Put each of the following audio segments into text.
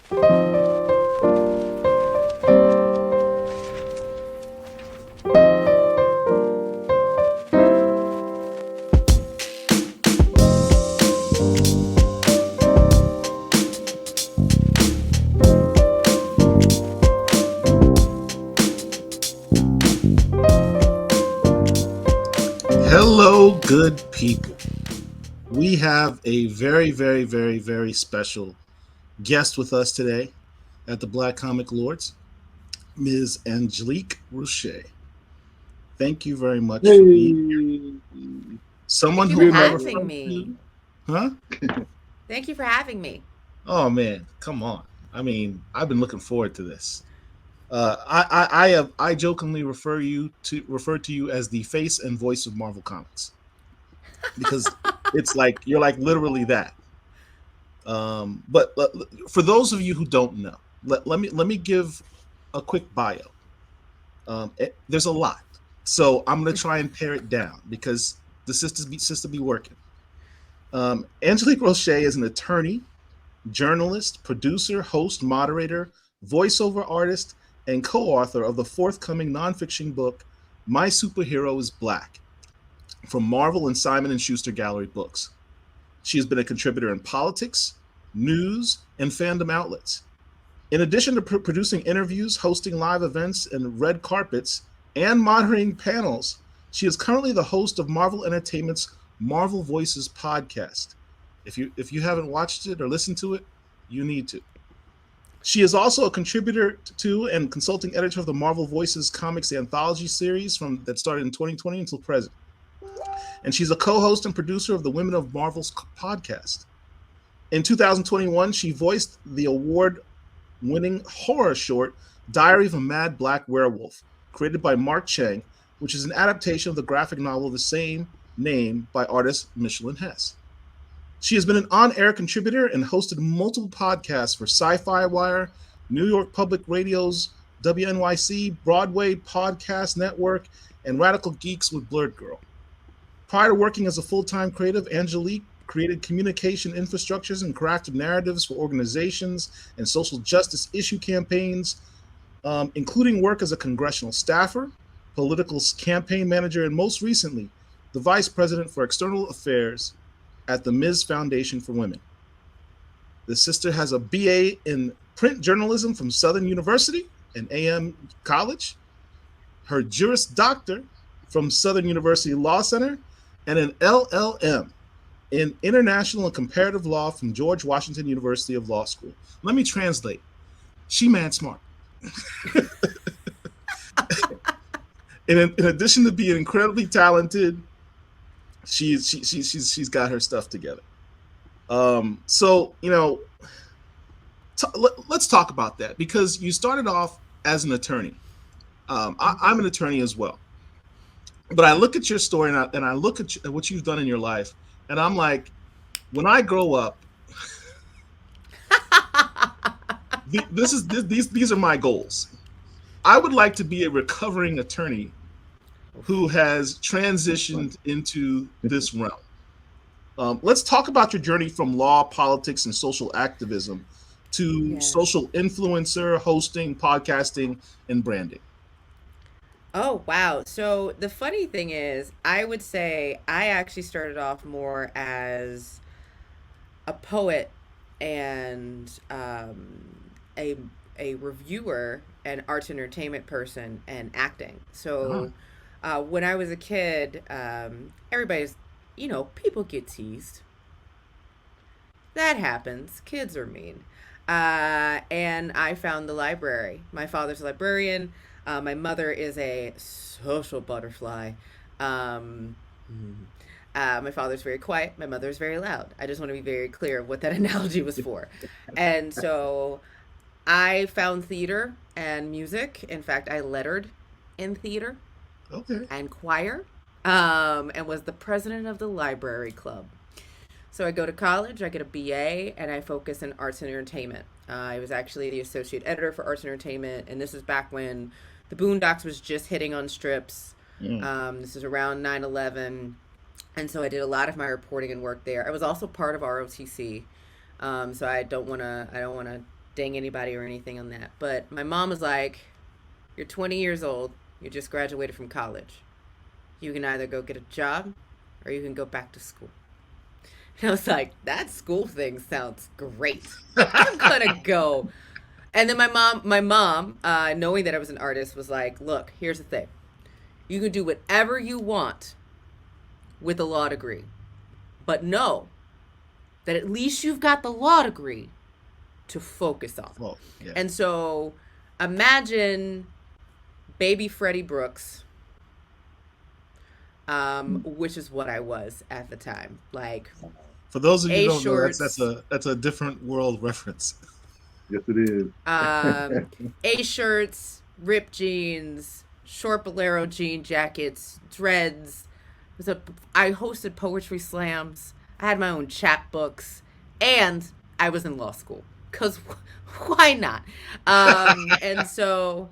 Hello, good people. We have a very, very, very, very special guest with us today at the Black Comic Lords, Ms. Angelique Roche. Thank you very much for being here. Hey, Someone Thank you for who I good having refer me. to, huh? Thank you for having me. Oh man, come on. I mean, I've been looking forward to this. I jokingly refer to you as the face and voice of Marvel Comics because it's like you're like literally that. But for those of you who don't know, let me give a quick bio. There's a lot, so I'm gonna try and pare it down because the sisters be working. Angelique Roche is an attorney, journalist, producer, host, moderator, voiceover artist, and co-author of the forthcoming nonfiction book "My Superhero Is Black" from Marvel and Simon and Schuster Gallery Books. She has been a contributor in politics, news, and fandom outlets. In addition to producing interviews, hosting live events and red carpets, and moderating panels, she is currently the host of Marvel Entertainment's Marvel Voices podcast. If you haven't watched it or listened to it, you need to. She is also a contributor to and consulting editor of the Marvel Voices comics anthology series from that started in 2020 until present. And she's a co-host and producer of the Women of Marvel's podcast. In 2021, she voiced the award-winning horror short Diary of a Mad Black Werewolf, created by Mark Chang, which is an adaptation of the graphic novel of the same name by artist Michelin Hess. She has been an on-air contributor and hosted multiple podcasts for Sci-Fi Wire, New York Public Radio's WNYC, Broadway Podcast Network, and Radical Geeks with Blurred Girl. Prior to working as a full-time creative, Angelique created communication infrastructures and crafted narratives for organizations and social justice issue campaigns, including work as a congressional staffer, political campaign manager, and most recently, the vice president for external affairs at the Ms. Foundation for Women. The sister has a BA in print journalism from Southern University and AM College, her Juris Doctor from Southern University Law Center, and an LLM in international and comparative law from George Washington University of Law School. Let me translate. She mad smart. In addition to being incredibly talented, she's got her stuff together. So let's talk about that because you started off as an attorney. I'm an attorney as well, but I look at your story and I look at what you've done in your life, and I'm like, when I grow up, these are my goals. I would like to be a recovering attorney who has transitioned into this realm. Let's talk about your journey from law, politics, and social activism to Yes. social influencer, hosting, podcasting, and branding. Oh, wow. So the funny thing is, I would say I actually started off more as a poet and a reviewer and arts entertainment person and acting. Uh-huh. So when I was a kid, everybody's, people get teased. That happens. Kids are mean. And I found the library. My father's a librarian. My mother is a social butterfly. Um, my father's very quiet. My mother's very loud. I just want to be very clear of what that analogy was for. And so I found theater and music. In fact, I lettered in theater Okay. and choir, and was the president of the library club. So I go to college, I get a BA, and I focus in arts and entertainment. I was actually the associate editor for arts and entertainment, and this is back when the Boondocks was just hitting on strips. Mm. This is around 9/11, and so I did a lot of my reporting and work there. I was also part of ROTC, so I don't want to ding anybody or anything on that. But my mom was like, "You're 20 years old. You just graduated from college. You can either go get a job, or you can go back to school." And I was like, "That school thing sounds great. I'm gonna go." And then my mom, knowing that I was an artist, was like, "Look, here's the thing. You can do whatever you want with a law degree, but know that at least you've got the law degree to focus on." Well, yeah. And so imagine baby Freddie Brooks, which is what I was at the time. Like, For those of you A who don't know, that's shorts, that's a different world reference. Yes, it is. A shirts, ripped jeans, short bolero jean jackets, dreads. I hosted poetry slams. I had my own chapbooks, and I was in law school. Cause why not? And so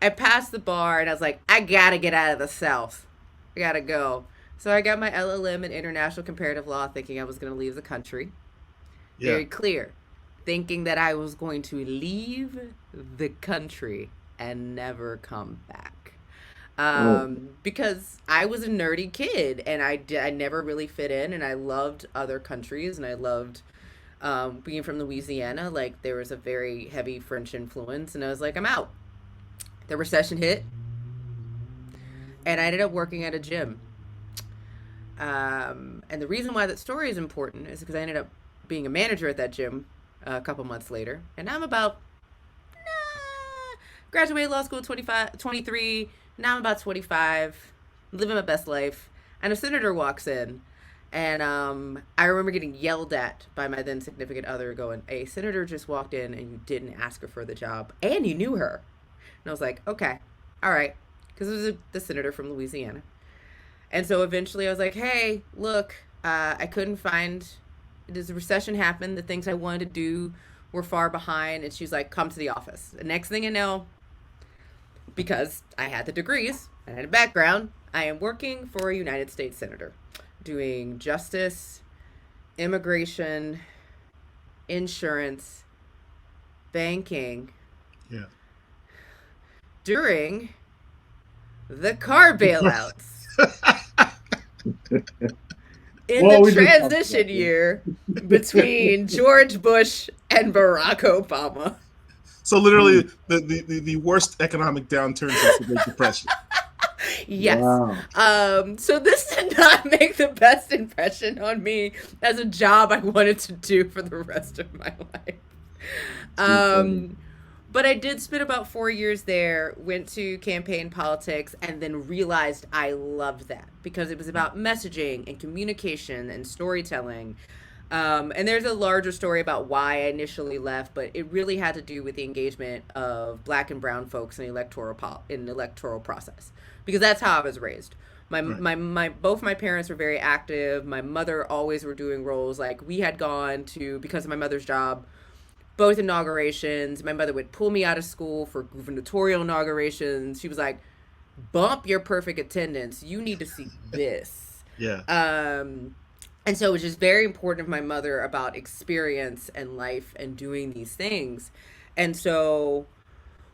I passed the bar, and I was like, I gotta get out of the South. I gotta go. So I got my LLM in international comparative law, thinking I was gonna leave the country. Yeah. Very clear, thinking that I was going to leave the country and never come back. Oh, Because I was a nerdy kid, and I never really fit in, and I loved other countries, and I loved being from Louisiana. Like, there was a very heavy French influence, and I was like, I'm out. The recession hit, and I ended up working at a gym. And the reason why that story is important is because I ended up being a manager at that gym a couple months later. And I'm about, graduated law school 25, 23. Now I'm about 25, living my best life. And a senator walks in. And I remember getting yelled at by my then significant other, going, "A senator just walked in and you didn't ask her for the job. And you knew her." And I was like, okay, all right. Because it was the senator from Louisiana. And so eventually I was like, "Hey, look, I couldn't find, this recession happened. The things I wanted to do were far behind." And she's like, "Come to the office." The next thing I know, because I had the degrees and I had a background, I am working for a United States senator doing justice, immigration, insurance, banking Yeah. during the car bailouts. In well, the we just talked about transition this. year between George Bush and Barack Obama. So literally the worst economic downturn since the Great Depression. Yes. Wow. So this did not make the best impression on me as a job I wanted to do for the rest of my life. Too funny. But I did spend about 4 years there, went to campaign politics, and then realized I loved that because it was about messaging and communication and storytelling. And there's a larger story about why I initially left, but it really had to do with the engagement of Black and Brown folks in the electoral process, because that's how I was raised. Right. Both my parents were very active. My mother always were doing roles. Like, we had gone to, because of my mother's job, both inaugurations. My mother would pull me out of school for gubernatorial inaugurations. She was like, "Bump your perfect attendance. You need to see this." Yeah. And so it was just very important of my mother about experience and life and doing these things. And so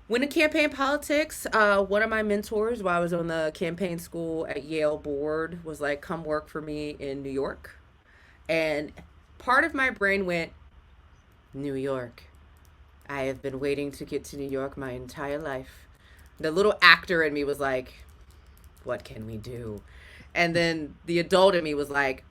when in campaign politics, one of my mentors while I was on the campaign school at Yale board was like, "Come work for me in New York." And part of my brain went, "New York. I have been waiting to get to New York my entire life." The little actor in me was like, "What can we do?" And then the adult in me was like,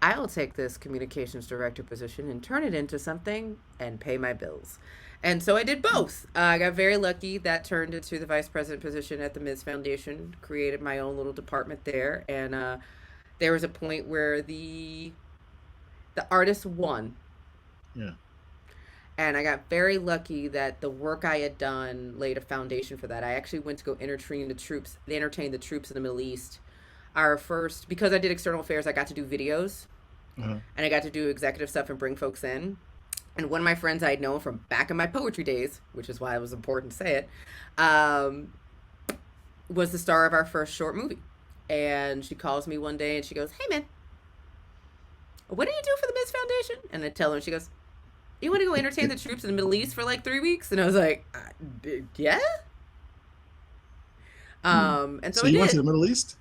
"I'll take this communications director position and turn it into something and pay my bills." And so I did both. I got very lucky. That turned into the vice president position at the Ms. Foundation, created my own little department there. And there was a point where the artist won. Yeah. And I got very lucky that the work I had done laid a foundation for that. I actually went to go entertain the troops in the Middle East. Our first, because I did external affairs, I got to do videos Uh-huh. and I got to do executive stuff and bring folks in. And one of my friends I had known from back in my poetry days, which is why it was important to say it, was the star of our first short movie. And she calls me one day and she goes, "Hey man, what do you do for the Ms. Foundation?" And I tell her, and she goes, you want to go entertain the troops in the Middle East for like 3 weeks? And I was like, yeah. And so you I went to did. the Middle East?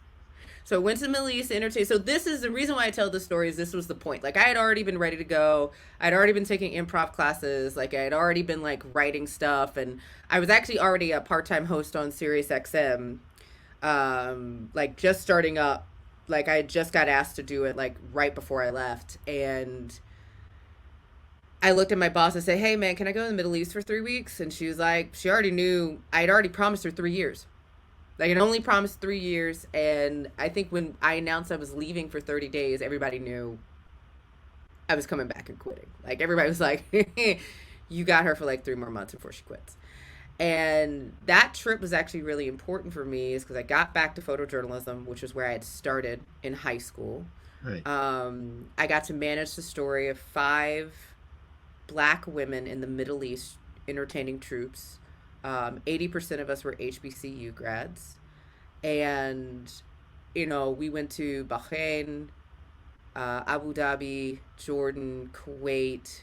So I went to the Middle East to entertain. So this is the reason why I tell this story is this was the point. Like I had already been ready to go. I'd already been taking improv classes. Like I had already been like writing stuff. And I was actually already a part-time host on Sirius XM. Like just starting up. Like I just got asked to do it like right before I left. And I looked at my boss and said, hey man, can I go to the Middle East for 3 weeks? And she was like, she already knew I'd already promised her 3 years. Like it only promised 3 years, and I think when I announced I was leaving for 30 days, everybody knew I was coming back and quitting. Like everybody was like, "You got her for like 3 more months before she quits." And that trip was actually really important for me, is because I got back to photojournalism, which was where I had started in high school. Right. I got to manage the story of 5 Black women in the Middle East entertaining troops. 80% of us were HBCU grads. And, we went to Bahrain, Abu Dhabi, Jordan, Kuwait,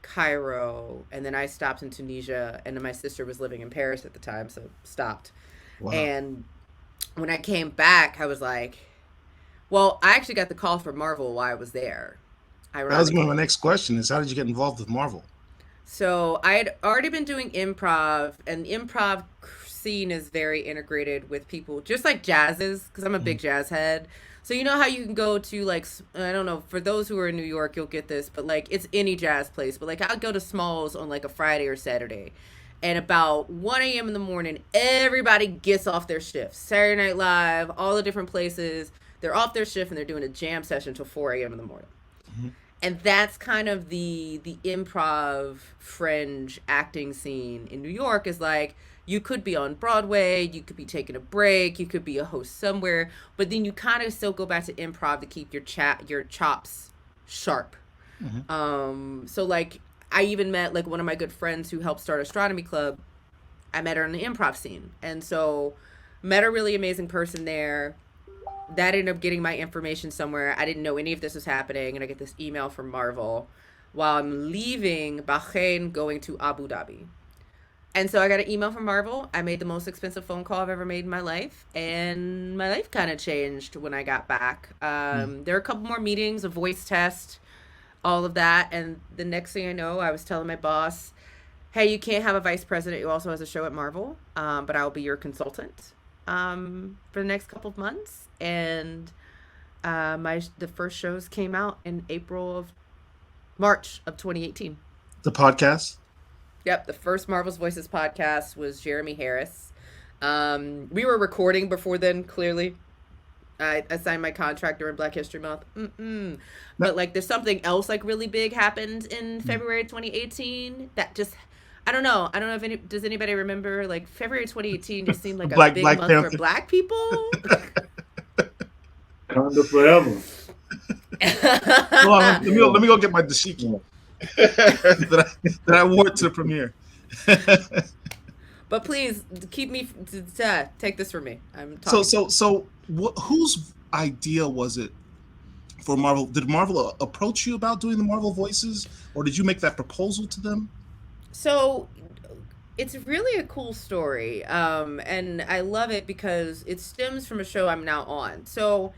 Cairo, and then I stopped in Tunisia, and then my sister was living in Paris at the time, so stopped. Wow. And when I came back, I was like, well, I actually got the call for Marvel while I was there. That was my next question is, how did you get involved with Marvel? So I had already been doing improv, and the improv scene is very integrated with people, just like jazz is, because I'm a big jazz head. So you know how you can go to like, I don't know, for those who are in New York, you'll get this, but like it's any jazz place. But like I'll go to Smalls on like a Friday or Saturday, and about 1 a.m. in the morning, everybody gets off their shifts. Saturday Night Live, all the different places, they're off their shift and they're doing a jam session till 4 a.m. in the morning. Mm-hmm. And that's kind of the improv fringe acting scene in New York, is like you could be on Broadway, you could be taking a break, you could be a host somewhere, but then you kind of still go back to improv to keep your chops sharp. Mm-hmm. So like I even met like one of my good friends who helped start Astronomy Club. I met her in the improv scene, and so met a really amazing person there. That ended up getting my information somewhere. I didn't know any of this was happening, and I get this email from Marvel while I'm leaving Bahrain going to Abu Dhabi. And so I got an email from Marvel. I made the most expensive phone call I've ever made in my life, and my life kind of changed when I got back. There are a couple more meetings, a voice test, all of that, and the next thing I know, I was telling my boss, hey, you can't have a vice president who also has a show at Marvel, but I'll be your consultant for the next couple of months. And the first shows came out in March of 2018. The podcast? Yep, the first Marvel's Voices podcast was Jeremy Harris. We were recording before then, clearly. I signed my contract during Black History Month. But like there's something else like really big happened in February 2018 that just, I don't know if does anybody remember, like February 2018 just seemed like a big month Panther. For Black people. Kinda forever. Hold on, let me go get my dashiki that I wore to the premiere. But please keep me take this from me. I'm talking. So whose idea was it for Marvel? Did Marvel approach you about doing the Marvel voices, or did you make that proposal to them? So it's really a cool story, and I love it because it stems from a show I'm now on. So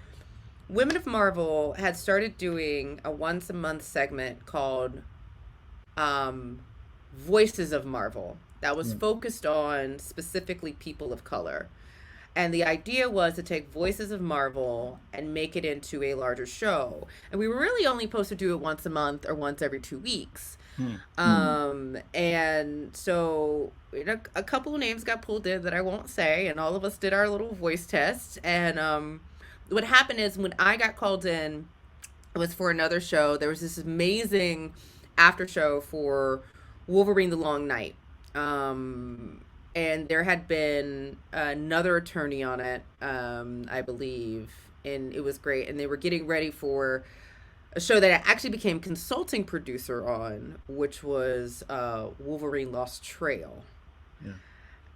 Women of Marvel had started doing a once a month segment called Voices of Marvel that was focused on specifically people of color. And the idea was to take Voices of Marvel and make it into a larger show. And we were really only supposed to do it once a month or once every 2 weeks. And so a couple of names got pulled in that I won't say, and all of us did our little voice test. And what happened is when I got called in, it was for another show. There was this amazing after show for Wolverine the Long Night. And there had been another attorney on it, I believe, and it was great. And they were getting ready for a show that I actually became consulting producer on, which was Wolverine Lost Trail. Yeah.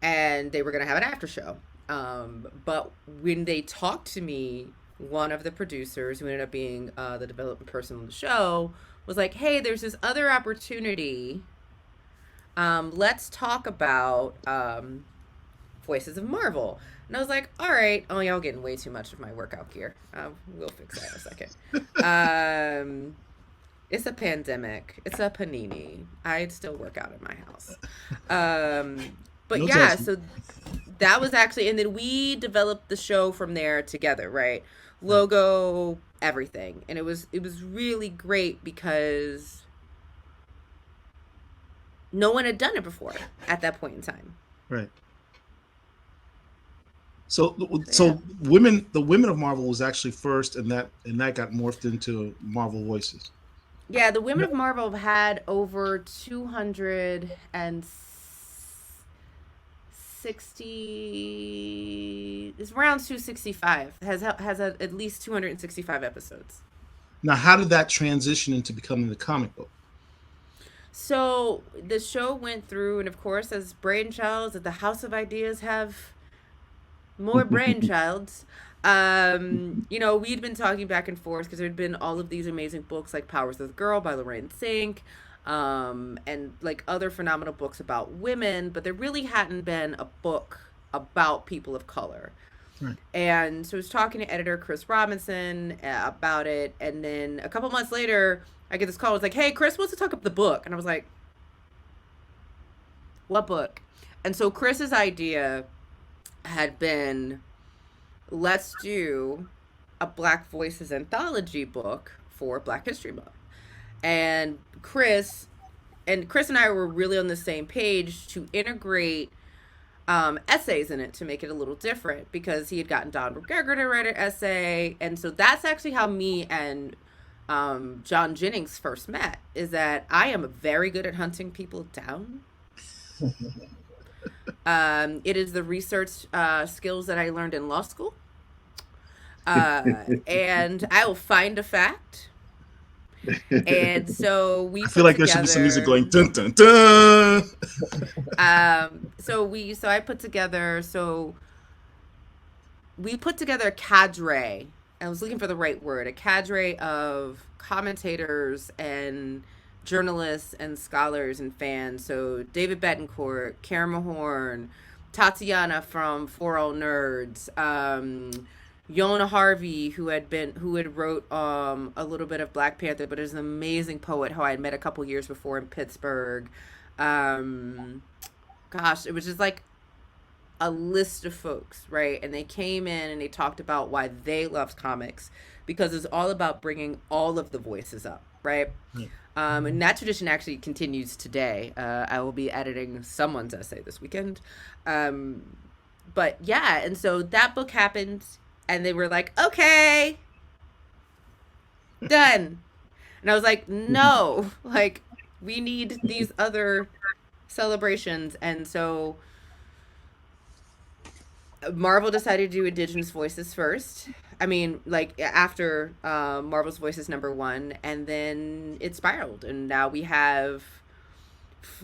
And they were going to have an after show. But when they talked to me, one of the producers, who ended up being the development person on the show, was like, hey, there's this other opportunity. Let's talk about Voices of Marvel. And I was like, all right. Oh, y'all getting way too much of my workout gear. We'll fix that in a second. It's a pandemic. It's a panini. I'd still work out in my house. But No yeah, judgment. so that was actually, and then we developed the show from there together, right? Right. Logo, everything. And it was really great because no one had done it before at that point in time. Right. So Yeah. the women of Marvel was actually first, and that got morphed into Marvel Voices. Yeah, the Women Yeah. of Marvel have had over 260. It's around 265. Has at least 265 episodes. Now, how did that transition into becoming the comic book? So the show went through, and of course, as brainchilds, that the House of Ideas have more brainchilds. We'd been talking back and forth because there'd been all of these amazing books like Powers of the Girl by Lorraine Sink, and like other phenomenal books about women, but there really hadn't been a book about people of color. Right. And so I was talking to editor Chris Robinson about it, and then a couple months later, I get this call. It was like, "Hey, Chris wants to talk about the book," and I was like, "What book?" And so Chris's idea had been, let's do a Black Voices anthology book for Black History Month. And Chris and I were really on the same page to integrate essays in it to make it a little different because he had gotten Don McGregor to write an essay. And so that's actually how me and John Jennings first met, is that I am very good at hunting people down. It is the research skills that I learned in law school. And I will find a fact. And so we I feel put like there should be some music going together. dun dun dun. So I put together. So we put together a cadre. I was looking for the right word. A cadre of commentators and journalists and scholars and fans. So David Betancourt, Karen Mahorn, Tatiana from For All Nerds, Yona Harvey, who had wrote a little bit of Black Panther, but is an amazing poet who I had met a couple years before in Pittsburgh. Um, Gosh, it was just like a list of folks, right? And they came in and they talked about why they loved comics because it's all about bringing all of the voices up, right? Right. And that tradition actually continues today. I will be editing someone's essay this weekend. But yeah, and so that book happened, and they were like, okay, done. And I was like, no, like, we need these other celebrations. And so Marvel decided to do Indigenous Voices first. I mean, like after Marvel's Voices #1, and then it spiraled, and now we have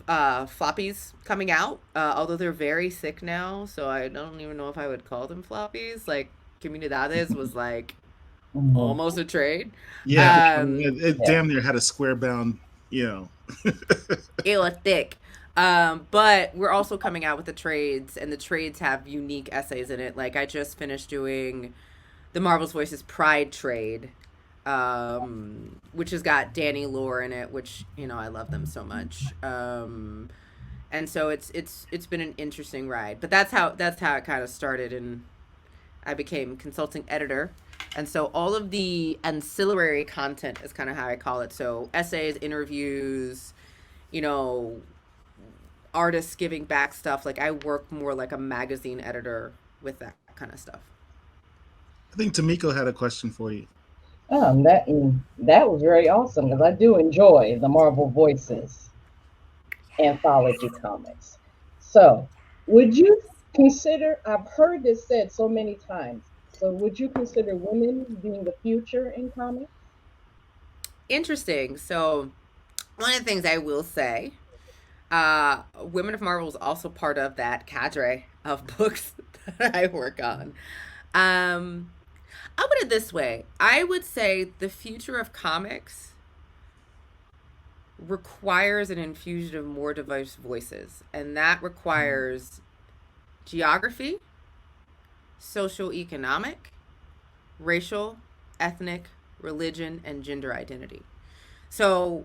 floppies coming out. Although they're very sick now, so I don't even know if I would call them floppies. Like Comunidades was like almost a trade. Yeah, I mean, it Yeah. damn near had a square bound, you know. It was thick. But we're also coming out with the trades, and the trades have unique essays in it. Like I just finished doing the Marvel's Voices Pride trade, which has got Danny Lore in it, which I love them so much. And so it's been an interesting ride. But that's how it kind of started, and I became consulting editor. And so all of the ancillary content is kind of how I call it. So essays, interviews, you know, artists giving back stuff. Like I work more like a magazine editor with that kind of stuff. I think Tamiko had a question for you. That was very awesome because I do enjoy the Marvel Voices anthology comics. So, would you consider? I've heard this said so many times. So, would you consider women being the future in comics? Interesting. So one of the things I will say, Women of Marvel is also part of that cadre of books that I work on. I'll put it this way. I would say the future of comics requires an infusion of more diverse voices, and that requires geography, socioeconomic, racial, ethnic, religion, and gender identity. So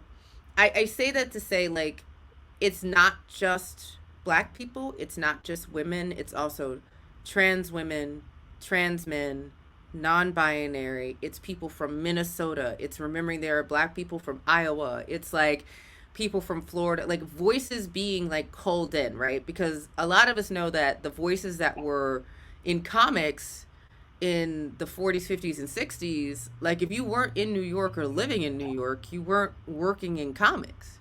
I say that to say, like, it's not just black people, it's not just women, it's also trans women, trans men, non binary, it's people from Minnesota, it's remembering there are black people from Iowa, it's like people from Florida, like voices being like called in, right? Because a lot of us know that the voices that were in comics in the 40s, 50s, and 60s, like if you weren't in New York or living in New York, you weren't working in comics,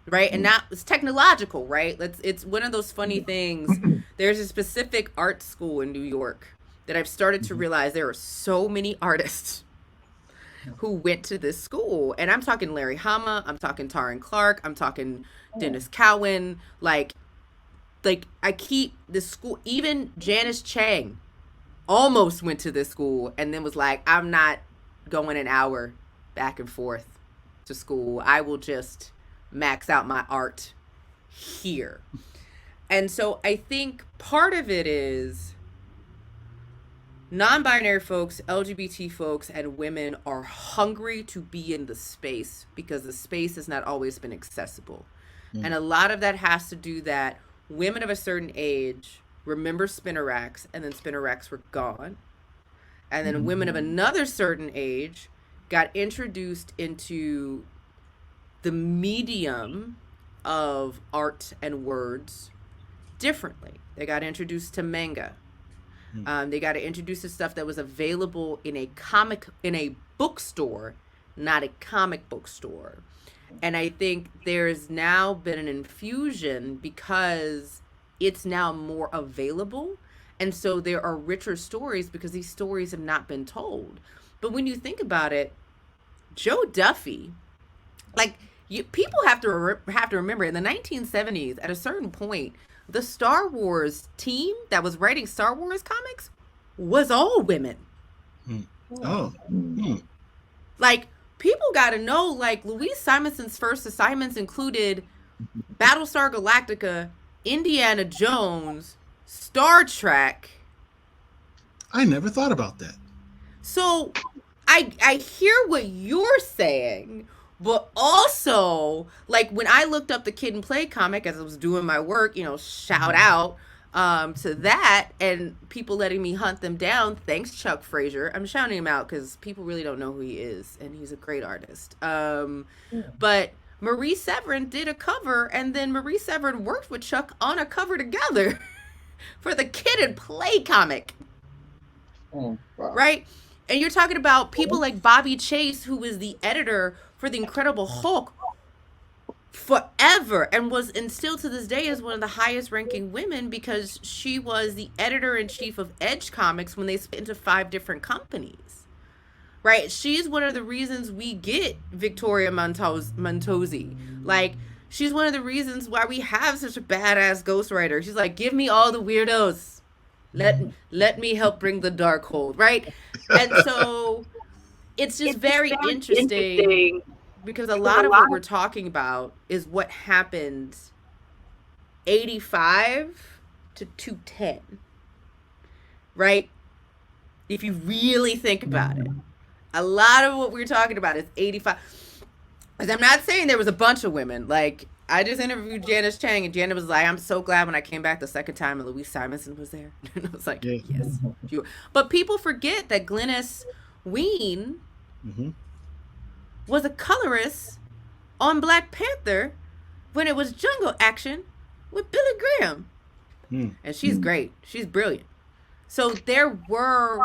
right? And that was technological, right? It's one of those funny things. There's a specific art school in New York that I've started to realize there are so many artists who went to this school. And I'm talking Larry Hama, I'm talking Taryn Clark, I'm talking Dennis Cowan, like I keep this school, even Janice Chang almost went to this school and then was like, I'm not going an hour back and forth to school. I will just max out my art here. And so I think part of it is non-binary folks, LGBT folks, and women are hungry to be in the space because the space has not always been accessible. And a lot of that has to do that women of a certain age remember spinner racks, and then spinner racks were gone. And then women of another certain age got introduced into the medium of art and words differently. They got introduced to manga. They got introduced to stuff that was available in a bookstore, not a comic book store. And I think there's now been an infusion because it's now more available. And so there are richer stories because these stories have not been told. But when you think about it, Joe Duffy, like people have to remember in the 1970s, at a certain point, the Star Wars team that was writing Star Wars comics was all women. Oh. Like, people got to know, like, Louise Simonson's first assignments included Battlestar Galactica, Indiana Jones, Star Trek. I never thought about that. So I hear what you're saying, but also, like, when I looked up the Kid and Play comic as I was doing my work, you know, shout out to that, and people letting me hunt them down. Thanks, Chuck Frazier. I'm shouting him out because people really don't know who he is, and he's a great artist. But Marie Severin did a cover, and then Marie Severin worked with Chuck on a cover together for the Kid and Play comic. Wow. Right? And you're talking about people like Bobby Chase, who was the editor for The Incredible Hulk forever and still to this day is one of the highest ranking women because she was the editor-in-chief of Edge Comics when they split into 5 different companies. Right? She's one of the reasons we get Victoria Montozzi. Like, she's one of the reasons why we have such a badass ghostwriter. She's like, give me all the weirdos. Let me help bring the dark hold, right? And so it's just very interesting because a lot of what we're talking about is what happened 85 to 210, right? If you really think about it, a lot of what we're talking about is 85. Because I'm not saying there was a bunch of women. Like, I just interviewed Janice Chang, and Janet was like, I'm so glad when I came back the second time and Louise Simonson was there. And I was like, yes. But people forget that Glynis Wein was a colorist on Black Panther when it was Jungle Action with Billy Graham. And she's great. She's brilliant. So there were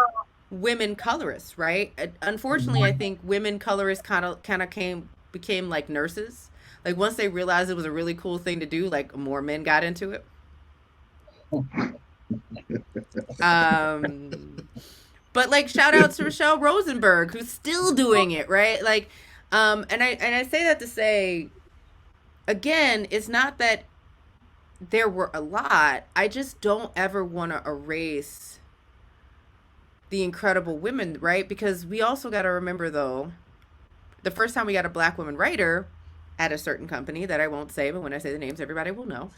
women colorists, right? Unfortunately, I think women colorists kind of became like nurses. Like, once they realized it was a really cool thing to do, like, more men got into it. But, like, shout out to Rochelle Rosenberg, who's still doing it, right? Like, and I say that to say, again, it's not that there were a lot. I just don't ever want to erase the incredible women, right? Because we also got to remember, though, the first time we got a Black woman writer at a certain company that I won't say, but when I say the names, everybody will know.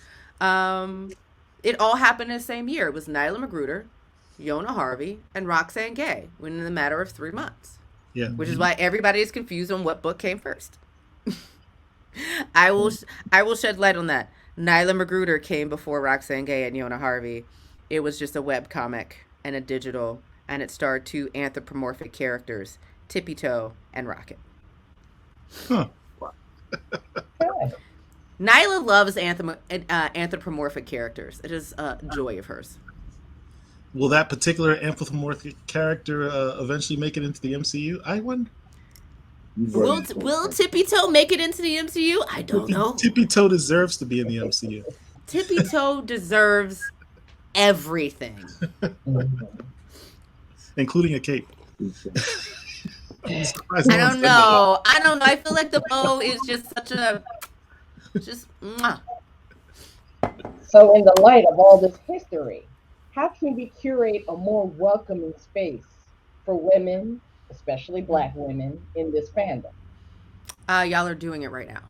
It all happened in the same year. It was Nyla Magruder, Yona Harvey, and Roxane Gay within the matter of 3 months. Yeah. Which is why everybody is confused on what book came first. I will shed light on that. Nyla Magruder came before Roxane Gay and Yona Harvey. It was just a web comic and a digital, and it starred 2 anthropomorphic characters, Tippy Toe and Rocket. Huh. Okay. Nyla loves anthropomorphic characters. It is a joy of hers. Will that particular anthropomorphic character eventually make it into the MCU? I wonder. Will Tippy Toe make it into the MCU? I don't know. Tippy Toe deserves to be in the MCU. Tippy Toe deserves everything. Including a cape. I don't know. I feel like the bow is just such a mwah. So, in the light of all this history, how can we curate a more welcoming space for women, especially Black women, in this fandom? Y'all are doing it right now.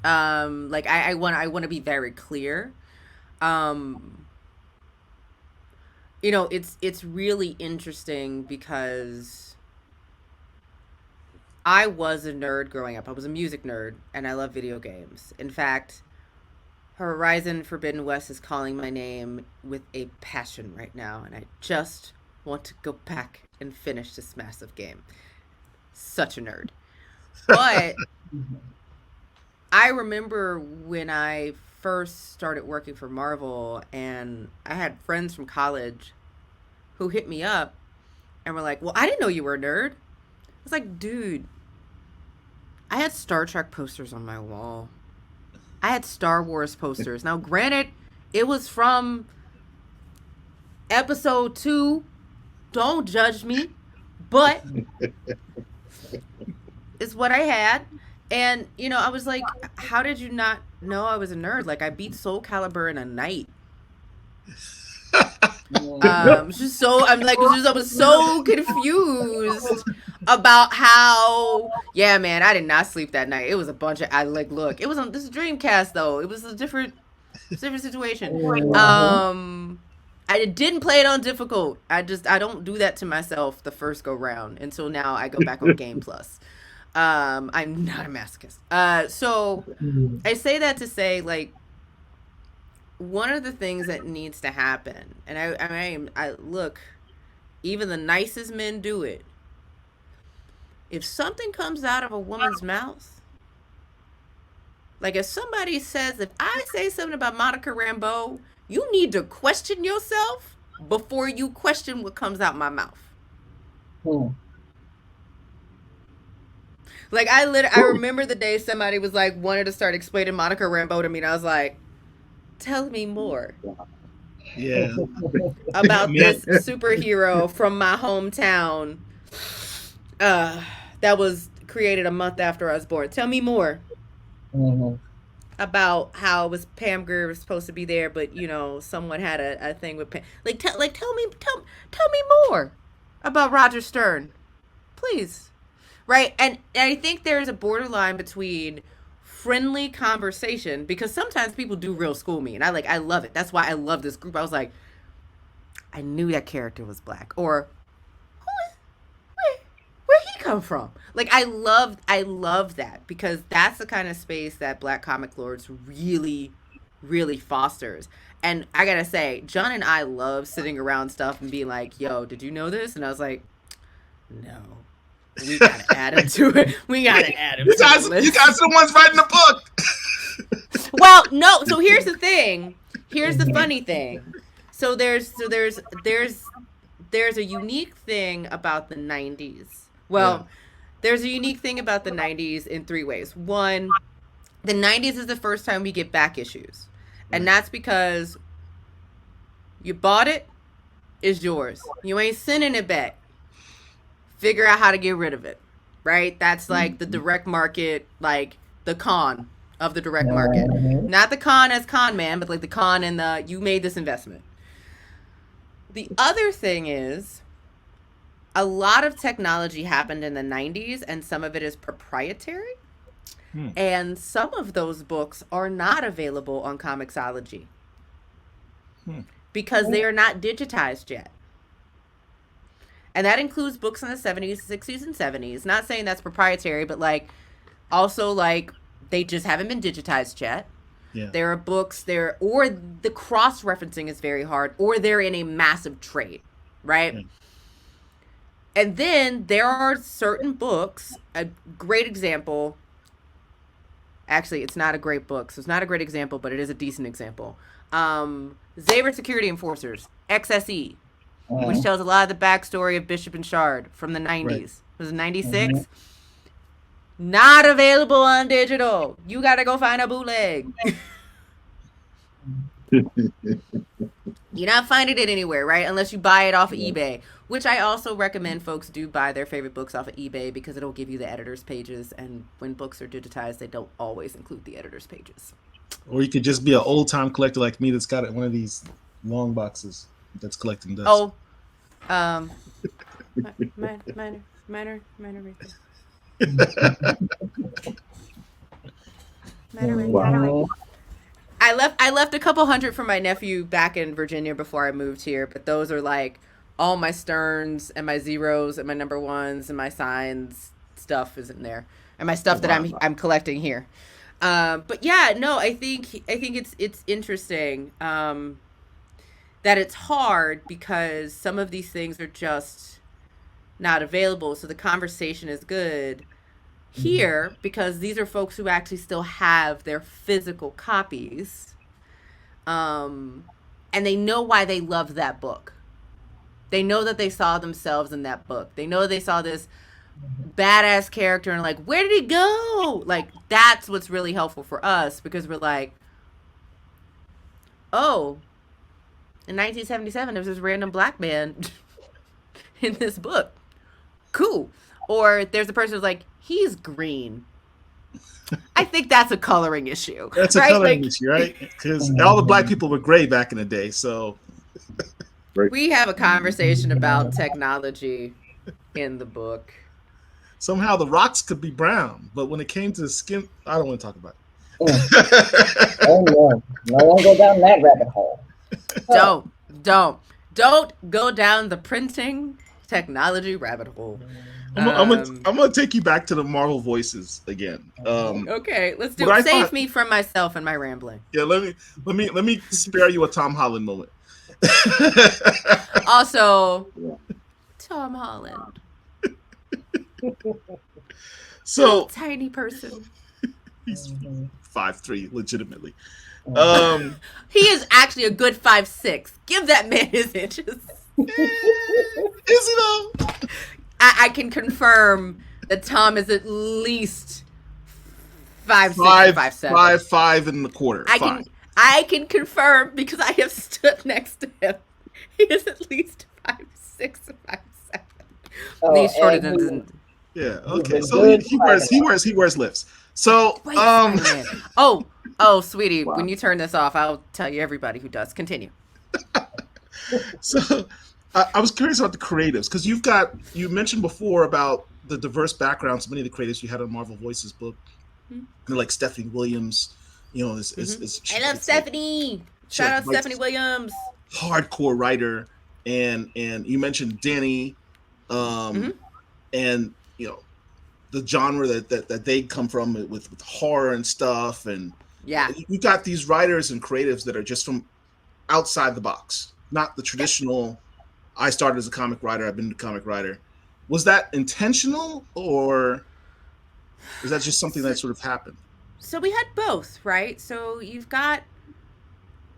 I want to be very clear. It's really interesting because I was a nerd growing up. I was a music nerd, and I love video games. In fact, Horizon Forbidden West is calling my name with a passion right now, and I just want to go back and finish this massive game. Such a nerd. But I remember when I first started working for Marvel, and I had friends from college who hit me up and were like, well, I didn't know you were a nerd. I was like, dude, I had Star Trek posters on my wall. I had Star Wars posters. Now, granted, it was from episode 2. Don't judge me. But it's what I had. And, I was like, how did you not know I was a nerd? Like, I beat Soul Calibur in a night. I was so confused about how, yeah, man, I did not sleep that night. It was a bunch of, look, it was on this Dreamcast though. It was a different situation. I didn't play it on difficult. I don't do that to myself the first go round until now I go back on Game Plus. I'm not a masochist. So I say that to say, like, one of the things that needs to happen, and I look, even the nicest men do it. If something comes out of a woman's mouth, like if somebody says, if I say something about Monica Rambeau, you need to question yourself before you question what comes out my mouth. Like I remember the day somebody was like wanted to start explaining Monica Rambeau to me, and I was like, tell me more. Yeah. About this superhero from my hometown that was created a month after I was born. Tell me more. About how it was Pam Grier was supposed to be there, but someone had a thing with Pam. Tell me more about Roger Stern, please. Right? And I think there's a borderline between friendly conversation, because sometimes people do real school me, and I love it. That's why I love this group. I was like, I knew that character was Black, or where he come from. Like I love that, because that's the kind of space that Black comic lords really, really fosters. And I gotta say, John and I love sitting around stuff and being like, yo, did you know this? And I was like, no. We gotta add him to it. We gotta add him. You guys are the ones writing the book. Well, no. So here's the thing. Here's the funny thing. So there's a unique thing about the 90s. Well, there's a unique thing about the 90s in 3 ways. One, the 90s is the first time we get back issues, and that's because you bought it, it's yours. You ain't sending it back. Figure out how to get rid of it, right? That's like the direct market, like the con of the direct market. Not the con as con man, but like the con in the, you made this investment. The other thing is, a lot of technology happened in the 90s, and some of it is proprietary. And some of those books are not available on Comixology because they are not digitized yet. And that includes books in the 70s, 60s, and 70s. Not saying that's proprietary, but like also like they just haven't been digitized yet. Yeah. There are books there, or the cross-referencing is very hard, or they're in a massive trade, right? Yeah. And then there are certain books, a great example, actually it's not a great book, so it's not a great example, but it is a decent example. Xavier Security Enforcers, XSE, which tells a lot of the backstory of Bishop and Shard from the 90s. Right. It was 96. Not available on digital. You gotta go find a bootleg. You're not finding it anywhere, right? Unless you buy it off of eBay, which I also recommend folks do buy their favorite books off of eBay because it'll give you the editor's pages. And when books are digitized, they don't always include the editor's pages. Or you could just be an old time collector like me that's got one of these long boxes that's collecting dust. Oh, minor right there. Wow. I left a couple hundred for my nephew back in Virginia before I moved here, but those are like all my Sterns and my Zeros and my number ones and my signs stuff is in there, and my stuff that I'm collecting here. But yeah, no, I think it's interesting that it's hard because some of these things are just not available. So the conversation is good here because these are folks who actually still have their physical copies, and they know why they loved that book. They know that they saw themselves in that book. They know they saw this badass character and like, where did he go? Like, that's what's really helpful for us because we're like, oh, in 1977 there was this random black man in this book. Cool. Or there's a person who's like, he's green. I think that's a coloring issue. That's a coloring issue, right? Because all the black people were gray back in the day. So we have a conversation about technology in the book. Somehow the rocks could be brown, but when it came to the skin, I don't want to talk about it. Oh no, I won't go down that rabbit hole. Don't go down the printing technology rabbit hole. I'm gonna take you back to the Marvel voices again. Okay, let's do it. Save me from myself and my rambling. Yeah, let me spare you a Tom Holland moment. Also, Tom Holland. So little tiny person. He's 5'3", legitimately. He is actually a good 5'6". Give that man his inches. Is he though? I can confirm that Tom is at least 5'6", 5'7". 5'5" and a quarter. I can confirm because I have stood next to him. He is at least 5'6", 5'7". He's shorter than. Yeah. Okay. So he wears lifts. So Wait, oh, sweetie, wow. When you turn this off, I'll tell you everybody who does. Continue. So I was curious about the creatives because you mentioned before about the diverse backgrounds of many of the creatives you had on Marvel Voices book, like Stephanie Williams. You know, I love Stephanie. Shout out Stephanie Williams. Hardcore writer, and you mentioned Danny, and you know the genre that they come from with horror and stuff, and you got these writers and creatives that are just from outside the box, not the traditional. I started as a comic writer. I've been a comic writer. Was that intentional, or is that just something that sort of happened? So we had both, right? So you've got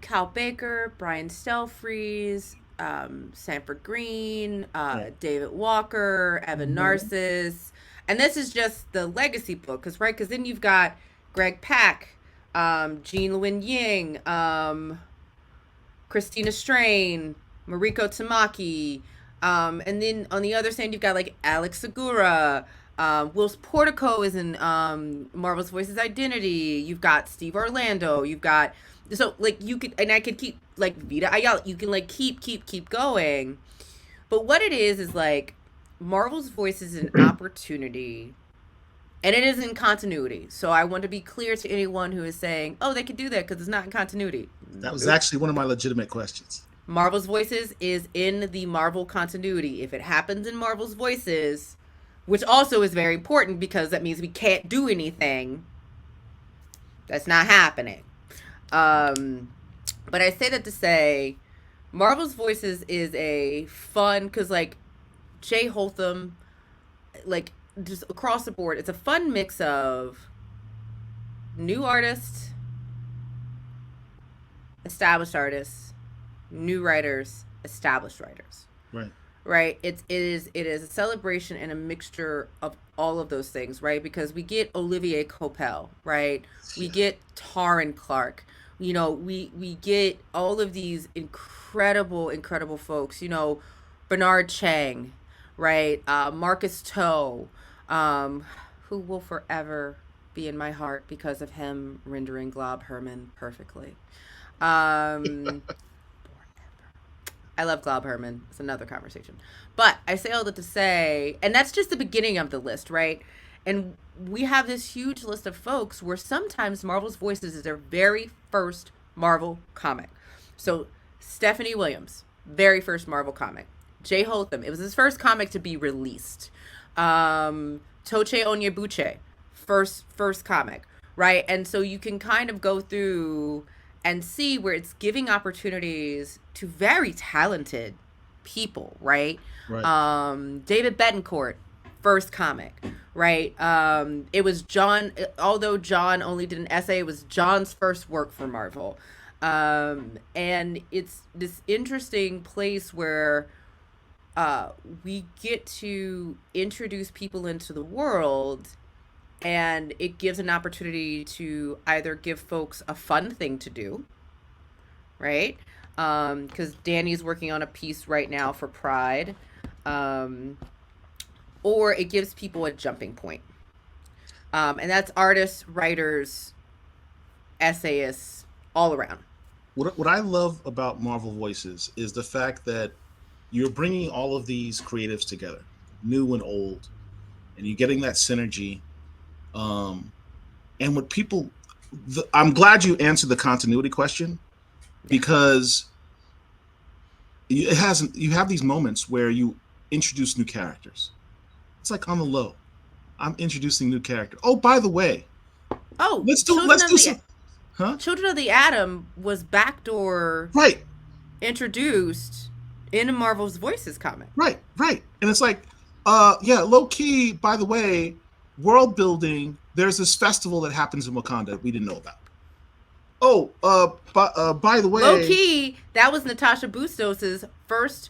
Cal Baker, Brian Stelfreeze, Sanford Green, David Walker, Evan Narcisse, and this is just the legacy book, because then you've got Greg Pak, Jean Lewin Ying, Christina Strain, Mariko Tamaki, and then on the other side you've got like Alex Segura. Will Portico is in Marvel's Voices Identity. You've got Steve Orlando. You've got you could, and I could keep like Vita Ayala. You can like keep going. But what it is like Marvel's Voices is an opportunity And it is in continuity. So I want to be clear to anyone who is saying, oh, they could do that because it's not in continuity. That was actually one of my legitimate questions. Marvel's Voices is in the Marvel continuity. If it happens in Marvel's Voices, which also is very important because that means we can't do anything, that's not happening. But I say that to say Marvel's Voices is a fun, because like Jay Holtham, like just across the board, it's a fun mix of new artists, established artists, new writers, established writers. Right. Right. It is a celebration and a mixture of all of those things, right? Because we get Olivier Coipel, right? We get Taryn Clark. You know, we get all of these incredible folks, you know, Bernard Chang, right? Marcus Toe, who will forever be in my heart because of him rendering Glob Herman perfectly. I love Glob Herman. It's another conversation. But I say all that to say, and that's just the beginning of the list, right? And we have this huge list of folks where sometimes Marvel's Voices is their very first Marvel comic. So Stephanie Williams, very first Marvel comic. Jay Holtham, it was his first comic to be released. Toche Onyebuchi, first comic, right? And so you can kind of go through and see where it's giving opportunities to very talented people, right? David Betancourt, first comic, right? It was John, although John only did an essay, it was John's first work for Marvel. And it's this interesting place where we get to introduce people into the world, and it gives an opportunity to either give folks a fun thing to do, right? Because Danny's working on a piece right now for Pride. Or it gives people a jumping point. And that's artists, writers, essayists, all around. What I love about Marvel Voices is the fact that you're bringing all of these creatives together, new and old, and you're getting that synergy. And what people, I'm glad you answered the continuity question, because you have these moments where you introduce new characters. It's like on the low, I'm introducing new character. Oh, by the way, let's do some. Huh? Children of the Atom was backdoor introduced in a Marvel's Voices comic. Right. And it's like, low key, by the way, world building, there's this festival that happens in Wakanda we didn't know about. By the way, low key, that was Natasha Bustos' first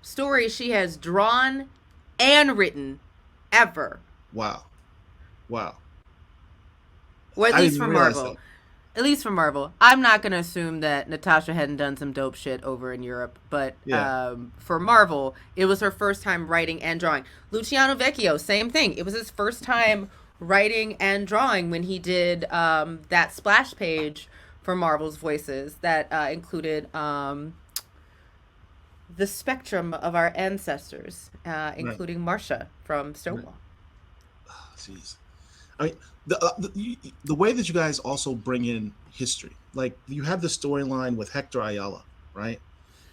story she has drawn and written ever. Wow. Well, at least for Marvel. At least for Marvel. I'm not going to assume that Natasha hadn't done some dope shit over in Europe, but for Marvel, it was her first time writing and drawing. Luciano Vecchio, same thing. It was his first time writing and drawing when he did that splash page for Marvel's Voices that included the spectrum of our ancestors, including Marcia from Stonewall. Jeez. I mean, the way that you guys also bring in history, like you have the storyline with Hector Ayala, right?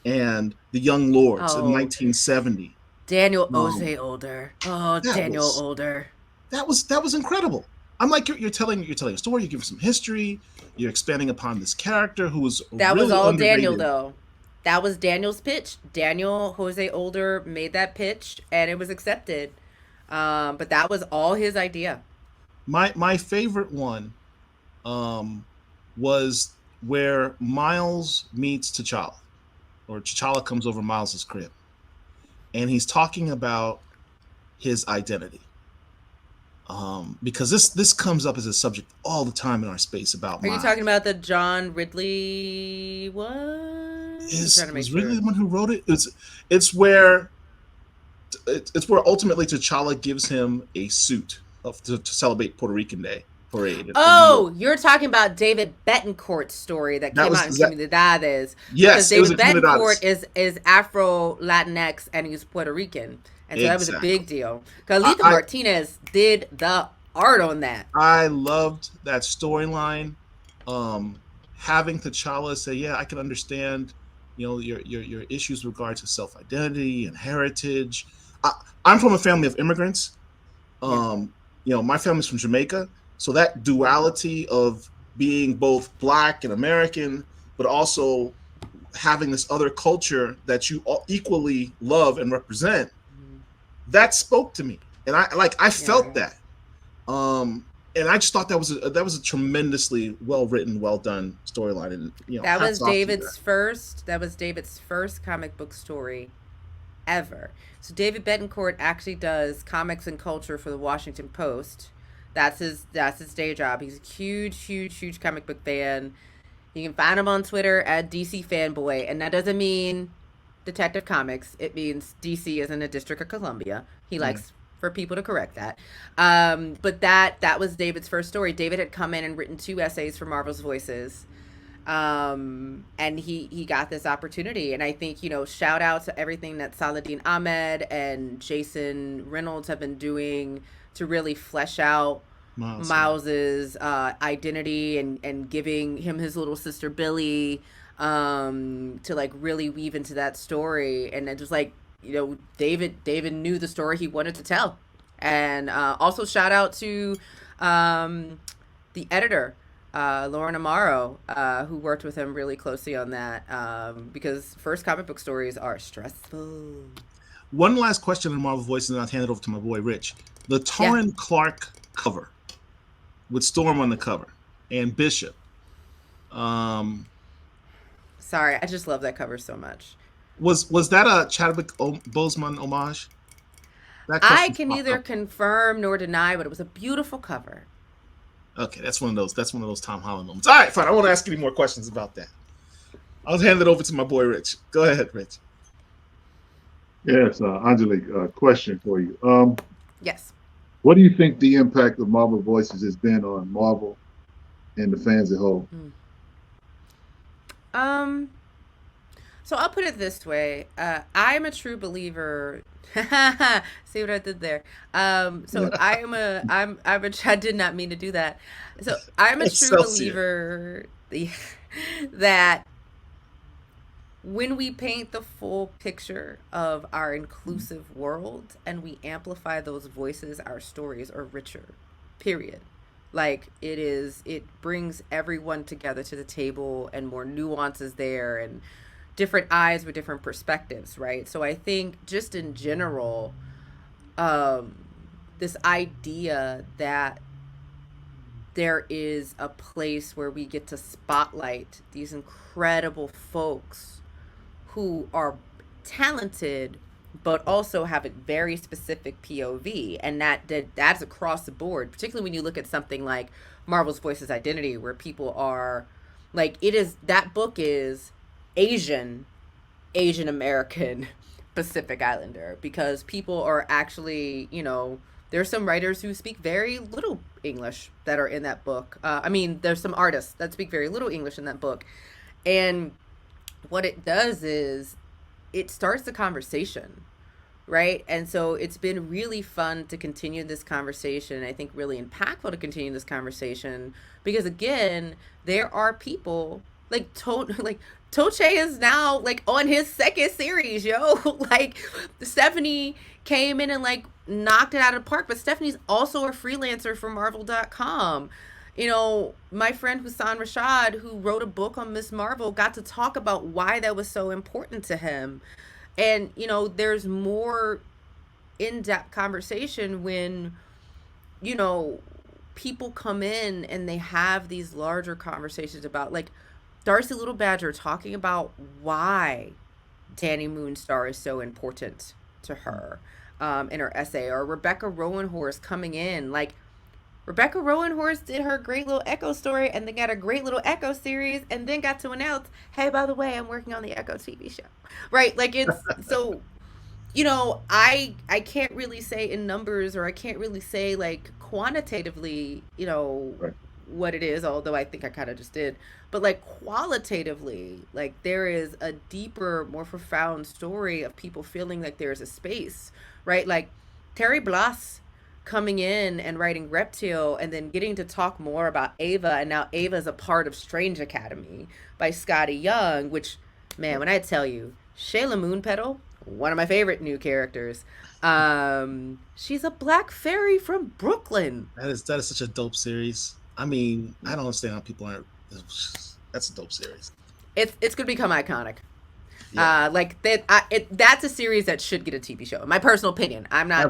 And the Young Lords in 1970. Daniel Ose Older. Older. That was incredible. I'm like, you're telling a story, you give some history, you're expanding upon this character who was was all underrated. Daniel though. That was Daniel's pitch. Daniel Jose Older made that pitch and it was accepted. But that was all his idea. My favorite one was where Miles meets T'Challa, or T'Challa comes over Miles's crib, and he's talking about his identity. Because this comes up as a subject all the time in our space about. Are you talking about the John Ridley one? Is Ridley the one who wrote it? It's where ultimately T'Challa gives him a suit to celebrate Puerto Rican Day parade. Oh, you're talking about David Betancourt's story that came out in Comunidades. Yes, because David Betancourt is Afro Latinx and he's Puerto Rican, and so that was a big deal. Carlito Martinez did the hard on that. I loved that storyline. Having T'Challa say, "Yeah, I can understand, your issues with regard to self identity and heritage." I'm from a family of immigrants. Yeah. My family's from Jamaica, so that duality of being both Black and American, but also having this other culture that you all equally love and represent, that spoke to me, and I felt that. And I just thought that was a tremendously well written, well done storyline, and That was hats off to David's first. That was David's first comic book story ever. So David Betancourt actually does comics and culture for the Washington Post. That's his day job. He's a huge comic book fan. You can find him on Twitter at DC Fanboy, and that doesn't mean Detective Comics. It means DC is in the District of Columbia. He likes for people to correct that. But that was David's first story. David had come in and written 2 essays for Marvel's Voices. And he got this opportunity, and I think shout out to everything that Saladin Ahmed and Jason Reynolds have been doing to really flesh out Miles's identity and giving him his little sister Billy to like really weave into that story. And it just like David knew the story he wanted to tell. And also shout out to the editor Lauren Amaro, who worked with him really closely on that, because first comic book stories are stressful. One last question on Marvel Voices, and I'll hand it over to my boy Rich. The Torrin Clark cover with Storm on the cover and Bishop. Sorry, I just love that cover so much. Was that a Chadwick Boseman homage? I can neither confirm nor deny, but it was a beautiful cover. Okay, that's one of those Tom Holland moments. All right, fine. I won't ask any more questions about that. I'll hand it over to my boy Rich. Go ahead, Rich. Yes, Angelique, question for you. Yes. What do you think the impact of Marvel Voices has been on Marvel and the fans at whole? So I'll put it this way. I'm a true believer. See what I did there? So I did not mean to do that. So I'm a true believer that when we paint the full picture of our inclusive world and we amplify those voices, our stories are richer, period. Like it brings everyone together to the table, and more nuances there, and different eyes with different perspectives, right? So I think just in general, this idea that there is a place where we get to spotlight these incredible folks who are talented but also have a very specific POV, and that's across the board, particularly when you look at something like Marvel's Voices Identity, where people are like, that book is Asian American Pacific Islander, because people are actually, there's some writers who speak very little English that are in that book. There's some artists that speak very little English in that book. And what it does is it starts the conversation, right? And so it's been really fun to continue this conversation. I think really impactful to continue this conversation, because again, there are people like Toche is now like on his second series, like Stephanie came in and like knocked it out of the park, but Stephanie's also a freelancer for Marvel.com. My friend Hassan Rashad, who wrote a book on Miss Marvel, got to talk about why that was so important to him. And, there's more in-depth conversation when, people come in and they have these larger conversations about, like, Darcy Little Badger talking about why Danny Moonstar is so important to her in her essay, or Rebecca Rowanhorse coming in, like, Rebecca Rowanhorse did her great little Echo story and then got a great little Echo series and then got to announce, hey, by the way, I'm working on the Echo TV show. Right? Like, it's so, I can't really say in numbers, or I can't really say like quantitatively, Right. what it is, although I think I kind of just did. But like qualitatively, like there is a deeper, more profound story of people feeling like there's a space, right? Like Terry Bloss coming in and writing Reptile and then getting to talk more about Ava, and now Ava is a part of Strange Academy by Scotty Young, which, man, when I tell you, Shayla Moonpetal, one of my favorite new characters. She's a black fairy from Brooklyn. That is such a dope series. I mean, I don't understand how people aren't. That's a dope series. It's gonna become iconic. Yeah. Like that. That's a series that should get a TV show. In my personal opinion, I'm not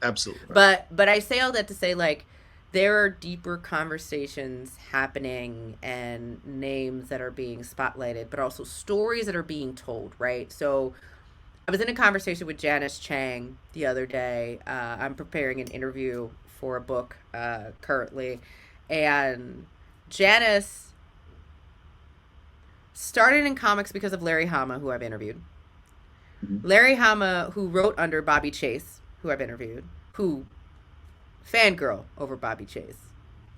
absolutely. Right. But I say all that to say, like, there are deeper conversations happening and names that are being spotlighted, but also stories that are being told. Right. So I was in a conversation with Janice Chang the other day. I'm preparing an interview for a book currently, and Janice started in comics because of Larry Hama, who I've interviewed. Mm-hmm. Larry Hama, who wrote under Bobby Chase, who I've interviewed, who fangirl over Bobby Chase.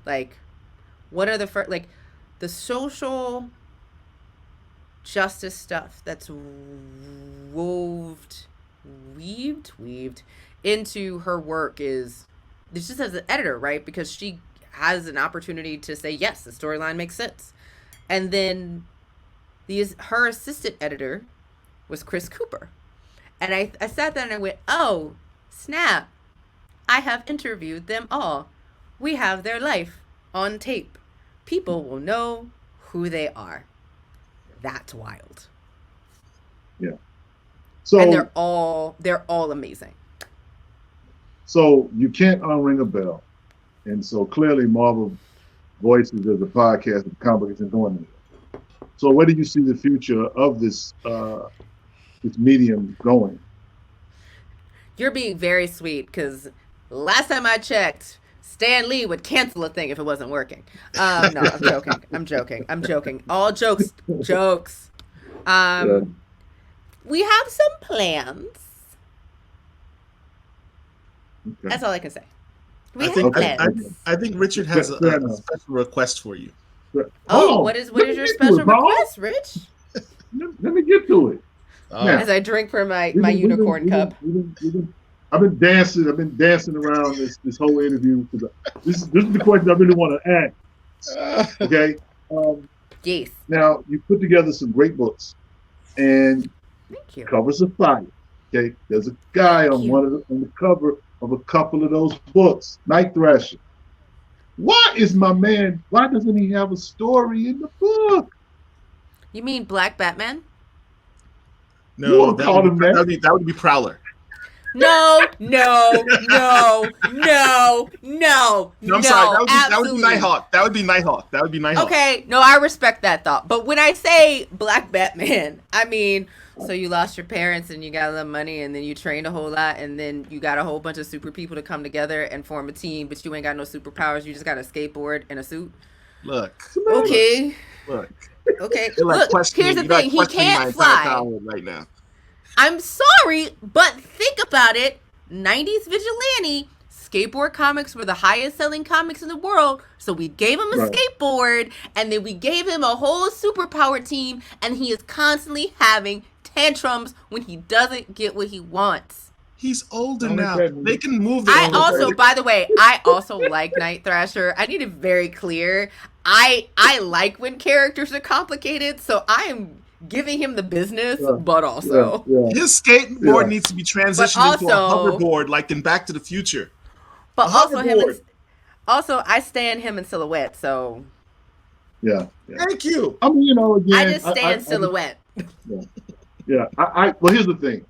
Like, one of the first, like, the social justice stuff that's weaved into her work is, it's just as an editor, right? Because she has an opportunity to say, yes, the storyline makes sense. And then her assistant editor was Chris Cooper. And I sat there and I went, oh, snap. I have interviewed them all. We have their life on tape. People will know who they are. That's wild. Yeah. So, and they're all amazing. So you can't unring a bell. And so clearly Marvel Voices as a podcast of comics isn't going anywhere. So where do you see the future of this medium going? You're being very sweet, because last time I checked, Stan Lee would cancel a thing if it wasn't working. No, I'm joking. All jokes. We have some plans. Okay. That's all I can say. I think Richard has a special request for you. What is your special request, Rich? Let me get to it. As I drink from my unicorn cup. I've been dancing around this whole interview. This is the question I really want to ask. Okay. Yes. Now you put together some great books, and thank you. Covers of fire. Okay. There's a guy on the cover of a couple of those books, Night Thrasher. Why doesn't he have a story in the book? You mean Black Batman? No, that would be Prowler. No. I'm sorry. That would be Nighthawk. That would be Nighthawk. Okay, no, I respect that thought. But when I say Black Batman, I mean, so you lost your parents and you got a lot of money and then you trained a whole lot and then you got a whole bunch of super people to come together and form a team, but you ain't got no superpowers. You just got a skateboard and a suit. Look. Okay. Look. Okay. Look, here's the thing. He can't fly. Right now. I'm sorry, but think about it. 90s vigilante. Skateboard comics were the highest selling comics in the world. So we gave him a skateboard and then we gave him a whole superpower team, and he is constantly having tantrums when he doesn't get what he wants. He's older now. They can move. By the way, I also like Night Thrasher. I need it very clear. I like when characters are complicated, so I am giving him the business, but also his skateboard needs to be transitioned into a hoverboard, like in Back to the Future. But also I stand him in silhouette, so yeah. Thank you. I mean, again, I just stand silhouette. Well, here's the thing.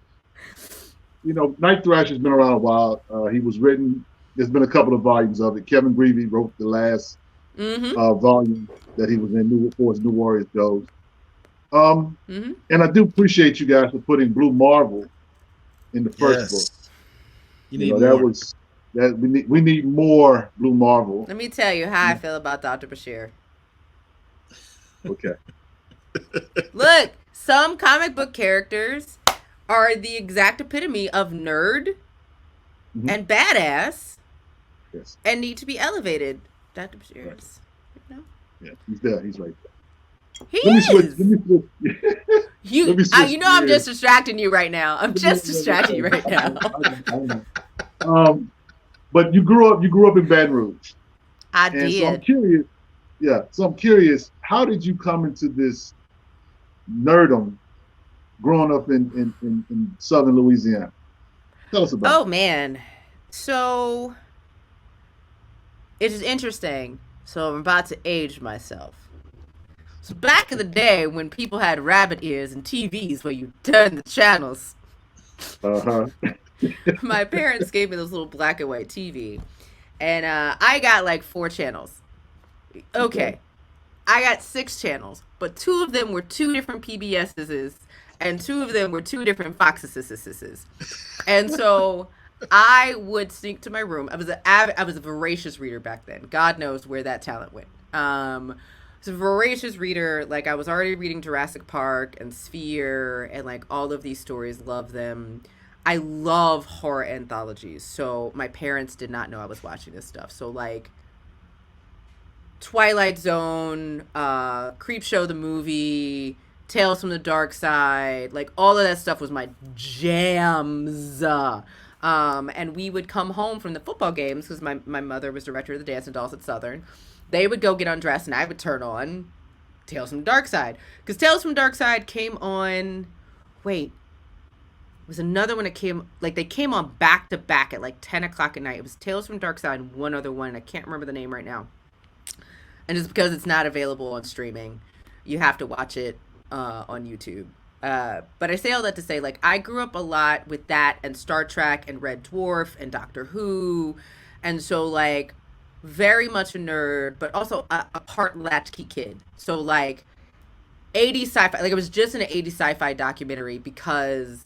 Night Thrasher's been around a while. He was written. There's been a couple of volumes of it. Kevin Greavy wrote the last volume that he was in before his New Warriors goes. And I do appreciate you guys for putting Blue Marvel in the first book. You need more. We need more Blue Marvel. Let me tell you how I feel about Dr. Bashir. Okay. Look, some comic book characters are the exact epitome of nerd and badass and need to be elevated. Dr. Bashir is, Yeah, he's there. He's right there. He is. Let me switch. I'm just distracting you right now. I'm just distracting you right now. But you grew up in Baton Rouge. I And so I'm did. curious, so I'm curious, how did you come into this nerdum growing up in southern Louisiana? Tell us about Oh man. So it is interesting. So I'm about to age myself. So back in the day when people had rabbit ears and TVs where you turn the channels, it. Uh-huh. my parents gave me this little black and white TV, and I got like 4 channels. Okay. Okay, I got 6 channels, but 2 of them were 2 different PBSs, and 2 of them were 2 different Foxes. And so I would sneak to my room. I was a voracious reader back then. God knows where that talent went. I was a voracious reader. Like I was already reading Jurassic Park and Sphere and like all of these stories. Love them. I love horror anthologies. So my parents did not know I was watching this stuff. So like Twilight Zone, Creepshow the movie, Tales from the Dark Side, like all of that stuff was my jams. And we would come home from the football games because my mother was director of the Dancing Dolls at Southern. They would go get undressed and I would turn on Tales from the Dark Side. Because Tales from the Dark Side came on, wait, it was another one that came, like they came on back to back at like 10 o'clock at night. It was Tales from the Dark Side and one other one. I can't remember the name right now. And just because it's not available on streaming, you have to watch it on YouTube. But I say all that to say, like, I grew up a lot with that and Star Trek and Red Dwarf and Doctor Who. And so, like, very much a nerd, but also a part latchkey kid. So, like, 80s sci-fi. Like, it was just an 80s sci-fi documentary because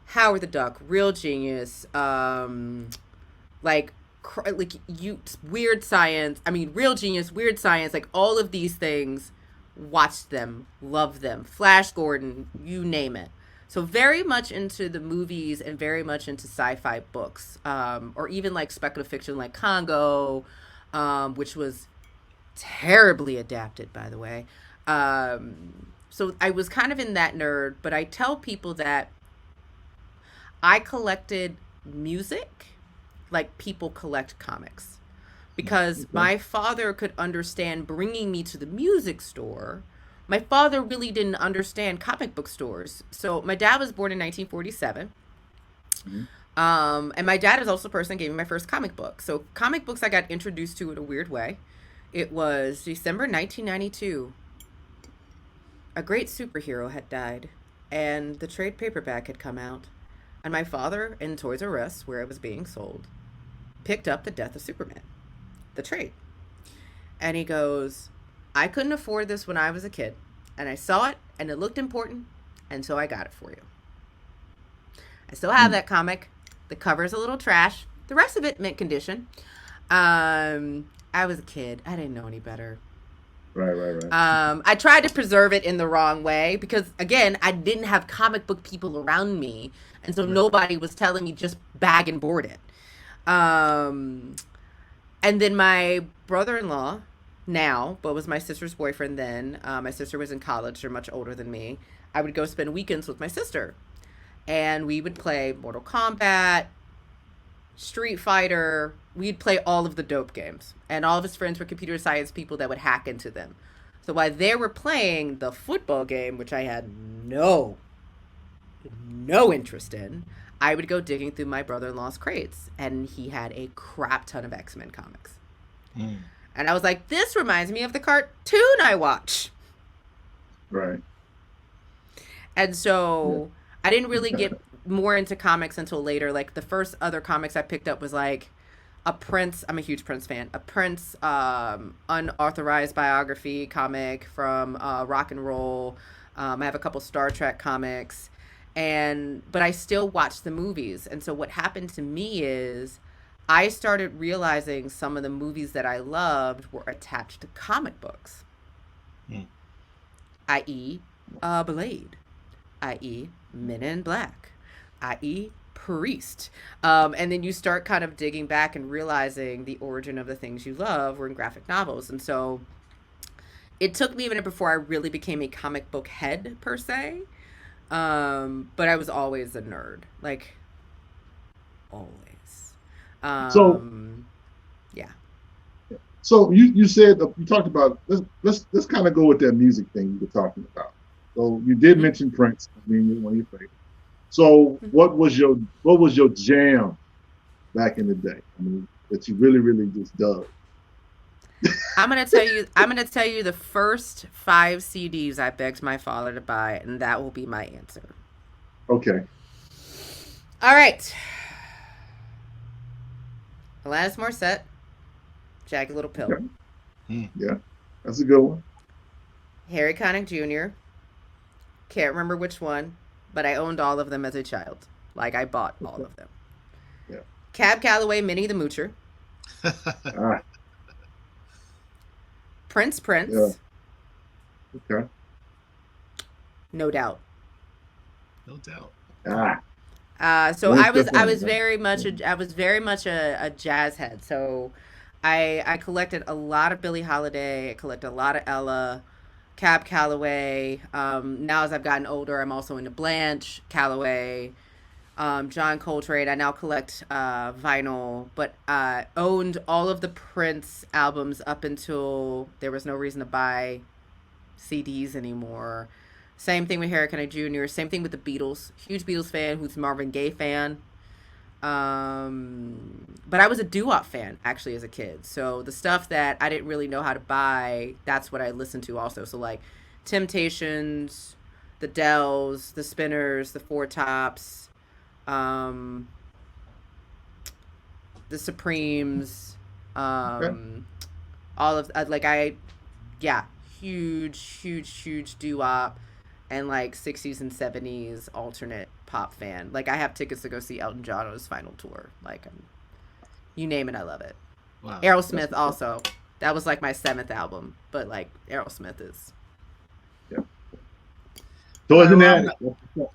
Howard the Duck, real genius. Like, you weird science. I mean, real genius, weird science. Like all of these things, watched them, loved them. Flash Gordon, you name it. So very much into the movies and very much into sci-fi books, or even like speculative fiction, like Congo, which was terribly adapted, by the way. So I was kind of in that nerd, but I tell people that I collected music like people collect comics because my father could understand bringing me to the music store. My father really didn't understand comic book stores. So my dad was born in 1947. Mhm. And my dad is also the person that gave me my first comic book. So comic books I got introduced to in a weird way. It was December 1992. A great superhero had died and the trade paperback had come out. And my father in Toys R Us, where it was being sold, picked up The Death of Superman, the trade. And he goes, I couldn't afford this when I was a kid. And I saw it and it looked important. And so I got it for you. I still have that comic. The cover is a little trash. The rest of it, mint condition. I was a kid. I didn't know any better. Right. I tried to preserve it in the wrong way because, again, I didn't have comic book people around me. And so nobody was telling me just bag and board it. And then my brother-in-law now, but was my sister's boyfriend then. My sister was in college. They're much older than me. I would go spend weekends with my sister. And we would play Mortal Kombat, Street Fighter. We'd play all of the dope games. And all of his friends were computer science people that would hack into them. So while they were playing the football game, which I had no interest in, I would go digging through my brother-in-law's crates, and he had a crap ton of X-Men comics. And I was like, this reminds me of the cartoon I watch. Right. And so I didn't really get more into comics until later. Like the first other comics I picked up was like a Prince. I'm a huge Prince fan. A Prince unauthorized biography comic from rock and roll. I have a couple Star Trek comics. But I still watch the movies. And so what happened to me is I started realizing some of the movies that I loved were attached to comic books, i.e. Blade, i.e. Men in Black, i.e. Priest. And then you start kind of digging back and realizing the origin of the things you love were in graphic novels. And so it took me a minute before I really became a comic book head per se. But I was always a nerd, like always. So Yeah. So you said you talked about let's kind of go with that music thing you were talking about. So you did mention Prince, I mean one of your favorites. So what was your jam back in the day? I mean that you really just dug. I'm gonna tell you the first 5 CDs I begged my father to buy, and that will be my answer. Okay. All right. Alanis Morissette, Jagged Little Pill. Okay. Yeah, that's a good one. Harry Connick Jr. Can't remember which one, but I owned all of them as a child. Like I bought all of them. Yeah. Cab Calloway, Minnie the Moocher. Prince. Yeah. Okay. No doubt. No doubt. So I was very much a jazz head. So I collected a lot of Billie Holiday. I collected a lot of Ella, Cab Calloway. Now as I've gotten older, I'm also into Blanche Calloway, John Coltrane. I now collect vinyl, but owned all of the Prince albums up until there was no reason to buy CDs anymore. Same thing with Harry Connick Jr. Same thing with the Beatles. Huge Beatles fan. Who's Marvin Gaye fan. But I was a doo-wop fan actually as a kid. So the stuff that I didn't really know how to buy, that's what I listened to also. So like Temptations, the Dells, the Spinners, the Four Tops, the Supremes, all of huge doo-wop. And like 60s and 70s alternate pop fan. Like I have tickets to go see Elton John on his final tour. Like you name it, I love it. Wow. Aerosmith also. That was like my 7th album, but like Aerosmith is. Yeah. So isn't that? All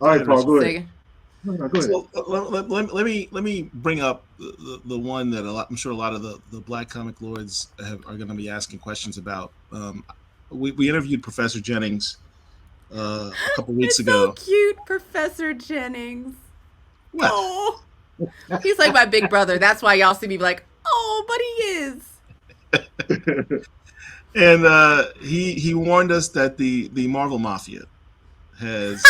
right, Paul, go ahead. No, go ahead. So, let me bring up the one that I'm sure a lot of the Black comic lords are going to be asking questions about. We interviewed Professor Jennings a couple weeks ago. So cute, Professor Jennings. What? Oh, he's like my big brother. That's why y'all see me like, oh, but he is. And he warned us that the Marvel Mafia has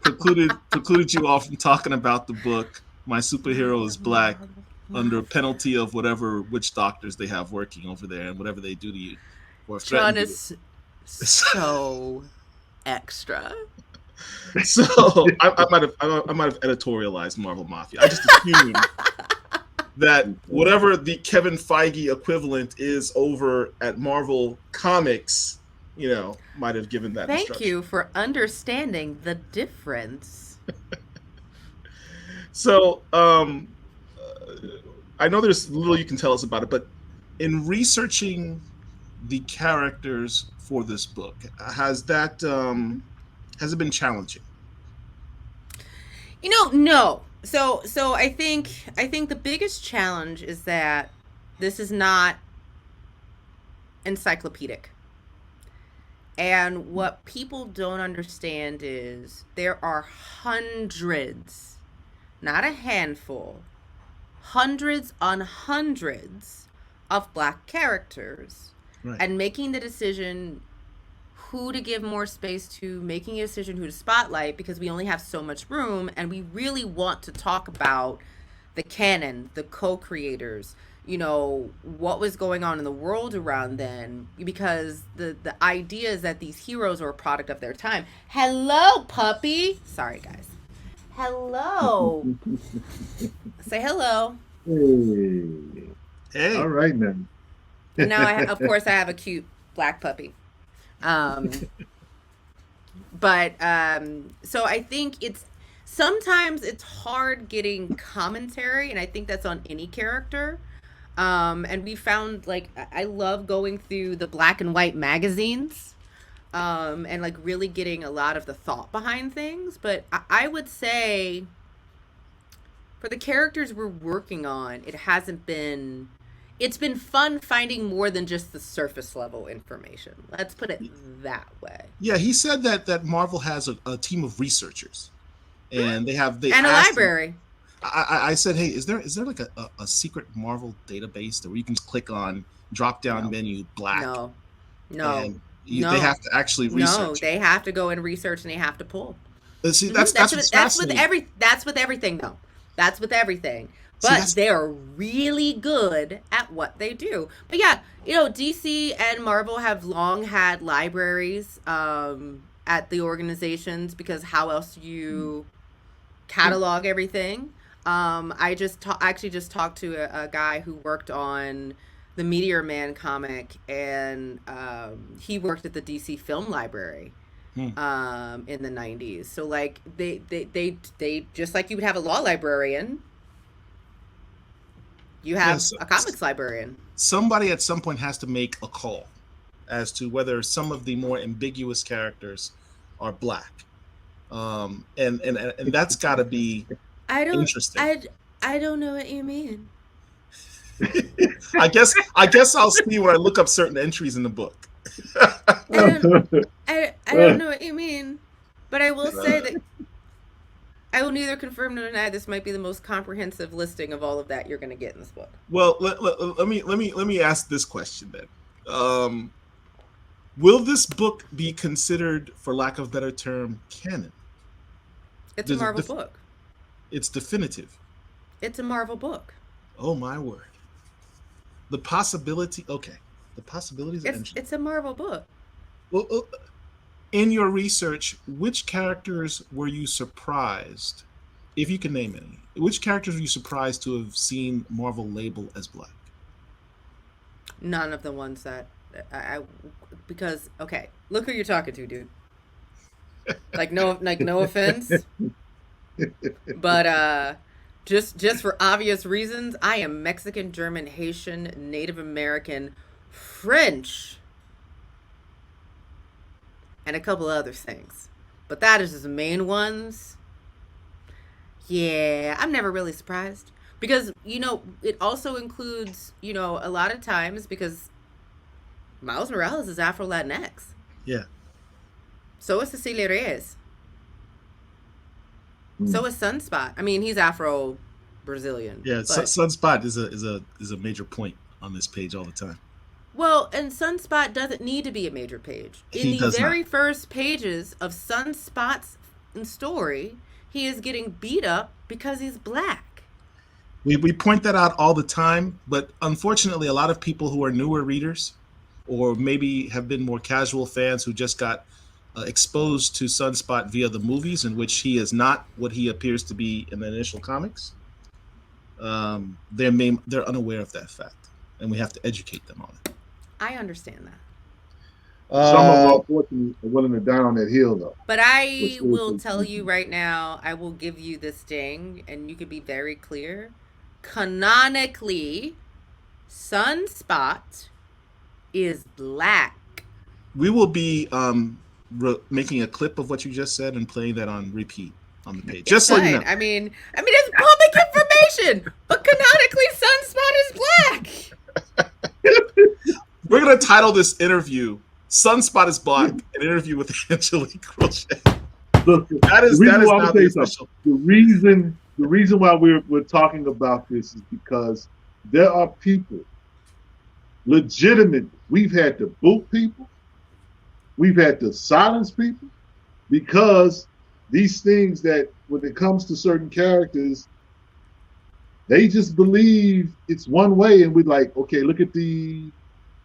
precluded you all from talking about the book My Superhero is Black under penalty of whatever witch doctors they have working over there and whatever they do to you. John is so extra. So I might have editorialized Marvel Mafia. I just assumed that whatever the Kevin Feige equivalent is over at Marvel Comics, might have given that. Thank you for understanding the difference. So I know there's little you can tell us about it, but in researching the characters for this book, has it been challenging? No. So I think the biggest challenge is that this is not encyclopedic. And what people don't understand is there are hundreds, not a handful, hundreds on hundreds of Black characters. Right. And making the decision who to give more space to, making a decision who to spotlight, because we only have so much room, and we really want to talk about the canon, the co-creators, what was going on in the world around then, because the idea is that these heroes are a product of their time. Hello, puppy. Sorry, guys. Hello. Say hello. Hey. All right, then. And now, of course, I have a cute Black puppy. But so I think sometimes it's hard getting commentary, and I think that's on any character. And we found, like, I love going through the black and white magazines, and like really getting a lot of the thought behind things. But I would say for the characters we're working on, it's been fun finding more than just the surface level information. Let's put it that way. Yeah, he said that Marvel has a team of researchers, and they and a library. I said, hey, is there like a secret Marvel database that where you can just click on drop down No. menu black No. and No. they have to actually No, research they have to go and research and they have to pull. See, That's that's what's fascinating. that's with everything though. That's with everything. See, But that's they are really good at what they do. But yeah, DC and Marvel have long had libraries at the organizations because how else do you catalog everything? I actually just talked to a guy who worked on the Meteor Man comic, and he worked at the DC Film Library in the 90s. So like they just like you would have a law librarian, you have yes, a comics librarian. somebody at some point has to make a call as to whether some of the more ambiguous characters are black, and that's got to be I don't interesting. I don't know what you mean. I guess I'll see when I look up certain entries in the book. I don't know what you mean, but I will say that I will neither confirm nor deny this might be the most comprehensive listing of all of that you're going to get in this book. Well, let me ask this question then. Will this book be considered, for lack of a better term, canon? It's a Marvel book. It's definitive. It's a Marvel book. Oh my word! The possibility. Okay, the possibilities. It's a Marvel book. Well, in your research, which characters were you surprised, if you can name any? Which characters were you surprised to have seen Marvel label as black? None of the ones that because okay, look who you're talking to, dude. No offense, but just for obvious reasons, I am Mexican, German, Haitian, Native American, French, and a couple other things. But that is the main ones. Yeah, I'm never really surprised. Because, it also includes, a lot of times, because Miles Morales is Afro-Latinx. Yeah. So is Cecilia Reyes. So is Sunspot. I mean, he's Afro-Brazilian. Yeah, Sunspot is a major point on this page all the time. Well, and Sunspot doesn't need to be a major page. In the very first pages of Sunspot's story, he is getting beat up because he's black. We point that out all the time, but unfortunately, a lot of people who are newer readers, or maybe have been more casual fans who just got exposed to Sunspot via the movies, in which he is not what he appears to be in the initial comics, they're unaware of that fact, and we have to educate them on it. I understand that. Some of them, unfortunately, are willing to die on that hill, though. But I will tell you right now, I will give you this ding, and you can be very clear. Canonically, Sunspot is black. We will be making a clip of what you just said and playing that on repeat on the page. Just so you know. I mean, it's public information, but canonically, Sunspot is black. We're gonna title this interview "Sunspot is Black," an interview with Angelique Roche. That is not the official. The reason why we're talking about this is because there are people, legitimate. We've had to boot people. We've had to silence people because these things that, when it comes to certain characters, they just believe it's one way, and we're like, okay, look at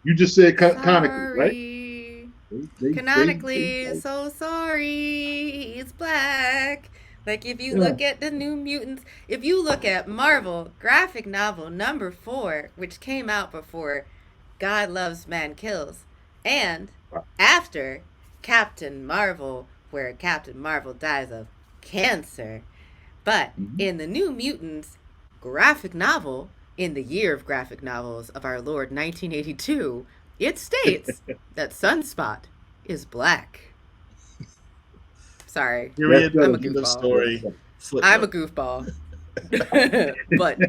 you just said canonically, right? Canonically, so sorry, he's black. Like, if you look at the New Mutants, if you look at Marvel graphic novel number 4, which came out before God Loves, Man Kills, and after Captain Marvel, where Captain Marvel dies of cancer, but in the New Mutants graphic novel, in the year of graphic novels of our Lord 1982, it states that Sunspot is black. Sorry, I'm a goofball. I'm a goofball. But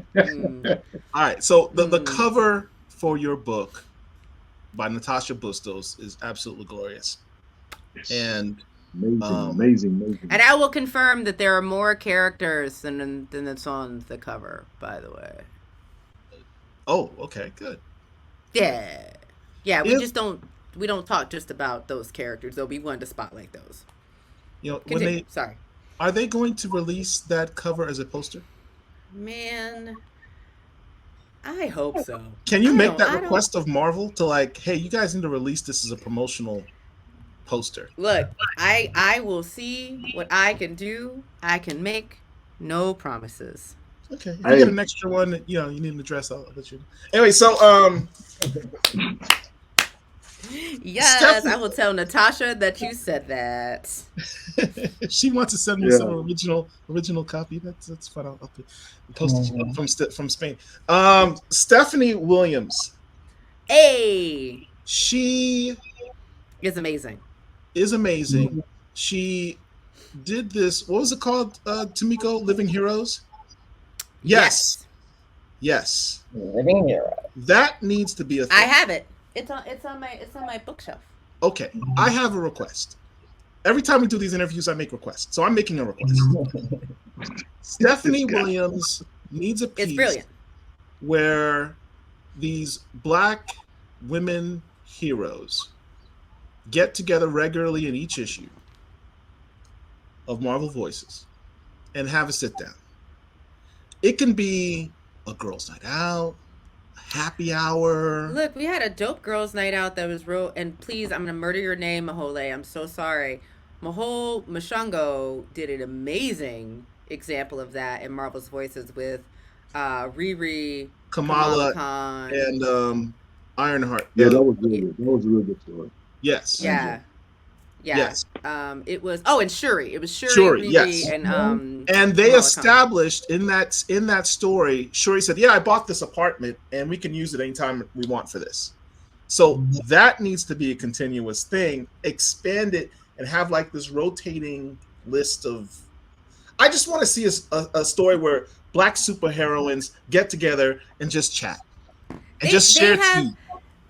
all right, so the cover for your book by Natasha Bustos is absolutely glorious, and Amazing. And I will confirm that there are more characters than that's on the cover, by the way. Oh, okay, good. Yeah. Yeah, we don't talk just about those characters, though. We wanted to spotlight those. You know, Continue. Sorry. Are they going to release that cover as a poster? Man, I hope so. Can you make that request of Marvel to like, hey, you guys need to release this as a promotional poster? Look, I will see what I can do. I can make no promises. Okay, if you get an extra one, you know, you need an address, I'll let you know. Anyway, so yes, I will tell Natasha that you said that. She wants to send me some original copy. That's fine. I'll post it from Spain. Stephanie Williams. Hey, she is amazing. She did this. What was it called? Tomiko, Living Heroes. Yes. Living Heroes. That needs to be a thing. I have it. It's on my bookshelf. Okay, I have a request. Every time we do these interviews, I make requests. So I'm making a request. Stephanie Williams needs a piece where these Black women heroes get together regularly in each issue of Marvel Voices and have a sit down. It can be a girls' night out, happy hour. Look, we had a dope girls' night out that was real. And please, I'm gonna murder your name, Mahole. I'm so sorry. Mahole Mashango did an amazing example of that in Marvel's Voices with Riri, Kamala Khan, and Ironheart. Yeah, that was really good. That was a really good story. Yes. Yeah. Yes. It was and Shuri. It was Shuri, Riri, yes. And they established in that story, Shuri said, yeah, I bought this apartment and we can use it anytime we want for this. So that needs to be a continuous thing. Expand it and have like this rotating list of. I just want to see a story where Black superheroines get together and just chat and share tea.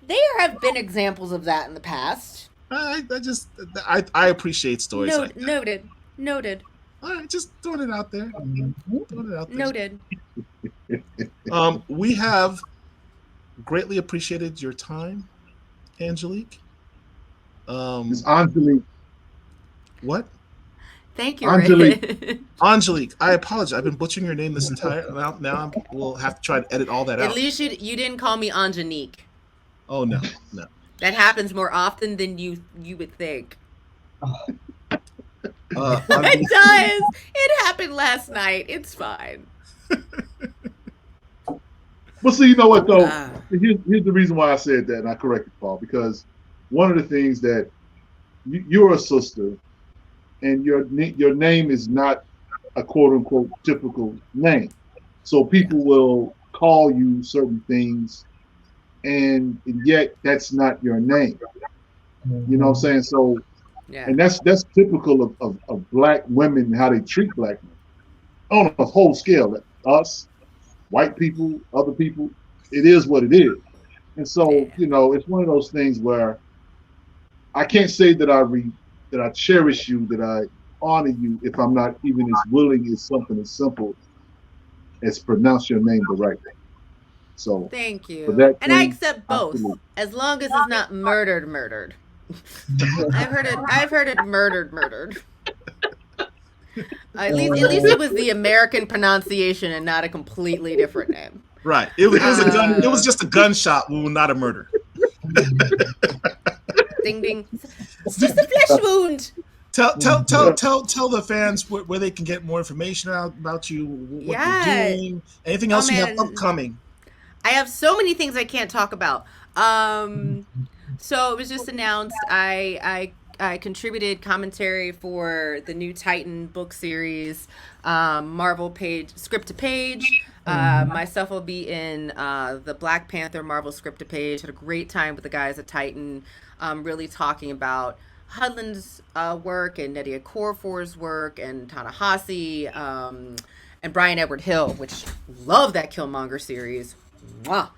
There have been examples of that in the past. I appreciate stories like that. Noted. All right, just throwing it out there. Noted. We have greatly appreciated your time, Angelique. It's Angelique. What? Thank you, Angelique. Angelique, I apologize. I've been butchering your name this entire. Now we'll have to try to edit all that out. At least you didn't call me Angenique. Oh no. That happens more often than you would think. It does. It happened last night. It's fine. Well, see, you know what though? Here's the reason why I said that, and I corrected Paul, because one of the things that you're a sister, and your name is not a quote unquote typical name, so people will call you certain things. And yet that's not your name. You know what I'm saying? So, and that's typical of Black women, how they treat Black men on a whole scale. Us, white people, other people, it is what it is. And so, you know, it's one of those things where I can't say that I cherish you, that I honor you, if I'm not even as willing as something as simple as pronounce your name the right way. So thank you. And I accept both, as long as it's not murdered. I've heard it murdered. At least it was the American pronunciation and not a completely different name. Right. It was a gun. It was just a gunshot wound, not a murder. Ding ding. It's just a flesh wound. Tell the fans where they can get more information about you, what you're doing, anything else you have upcoming. I have so many things I can't talk about. So it was just announced I contributed commentary for the new Titan book series, Marvel page script to page. Myself will be in the Black Panther Marvel script to page. Had a great time with the guys at Titan, really talking about Hudlin's work and Nnedi Okorafor's work and Ta-Nehisi, and Brian Edward Hill, which love that Killmonger series. Mwah.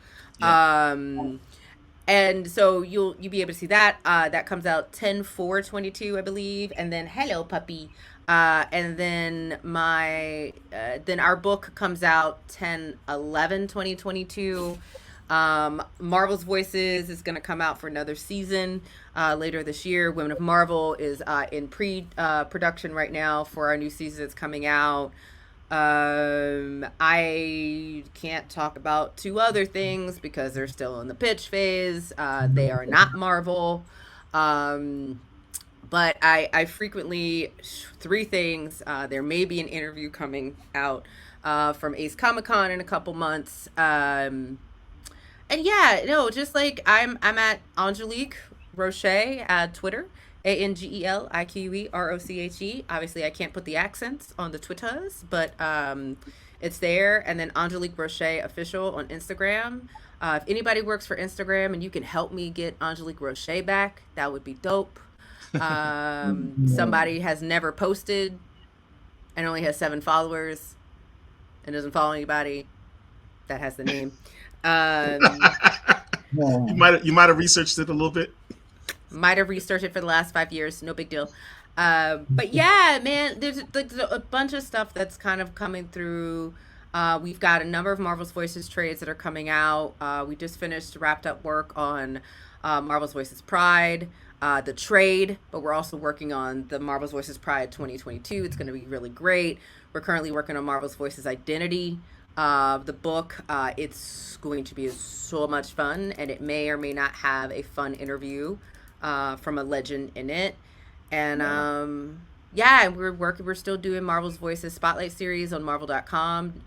And so you'll be able to see that. That comes out 10/4/22, I believe. And then hello puppy. And then then our book comes out 10/11/2022. Marvel's Voices is going to come out for another season later this year. Women of Marvel is in production right now for our new season that's coming out. I can't talk about two other things because they're still in the pitch phase. They are not Marvel. But I frequently, three things. There may be an interview coming out from Ace Comic Con in a couple months. And yeah, no, just like I'm at Angelique Roche at Twitter. ANGELIQUE ROCHE. Obviously, I can't put the accents on the Twitters, but it's there. And then Angelique Roche official on Instagram. If anybody works for Instagram and you can help me get Angelique Roche back, that would be dope. Somebody has never posted and only has 7 followers and doesn't follow anybody that has the name. You might have researched it a little bit. Might have researched it for the last 5 years. No big deal. But yeah, man, there's a bunch of stuff that's kind of coming through. We've got a number of Marvel's Voices trades that are coming out. We just wrapped up work on Marvel's Voices Pride, the trade, but we're also working on the Marvel's Voices Pride 2022. It's going to be really great. We're currently working on Marvel's Voices Identity, the book. It's going to be so much fun, and it may or may not have a fun interview from a legend in it. And yeah, we're still doing Marvel's Voices Spotlight series on Marvel.com.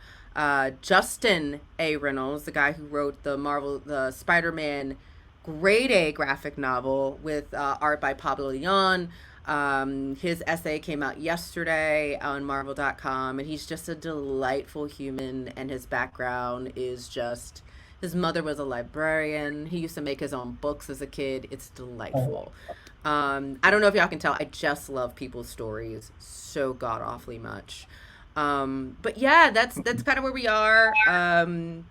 Justin A. Reynolds, the guy who wrote the Spider-Man grade A graphic novel with art by Pablo Leon. His essay came out yesterday on Marvel.com, and he's just a delightful human, and his background is just, his mother was a librarian. He used to make his own books as a kid. It's delightful. I don't know if y'all can tell, I just love people's stories so god awfully much. But yeah, that's kind of where we are.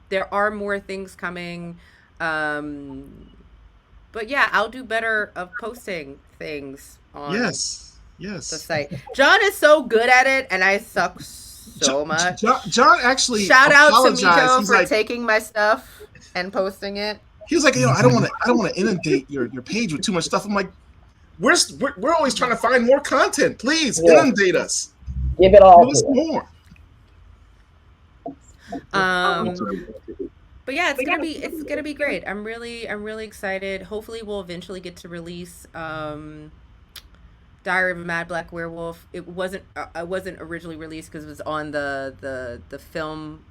There are more things coming. But yeah, I'll do better of posting things on the site. John is so good at it, and I suck so much. John actually shout out to Miko He's for like, taking my stuff and posting it. He was like, I don't want to inundate your page with too much stuff. I'm like, we're always trying to find more content. Please inundate us. Give it all. Give us more. But yeah, it's gonna be great. I'm really excited. Hopefully, we'll eventually get to release Diary of a Mad Black Werewolf. It wasn't originally released because it was on the film,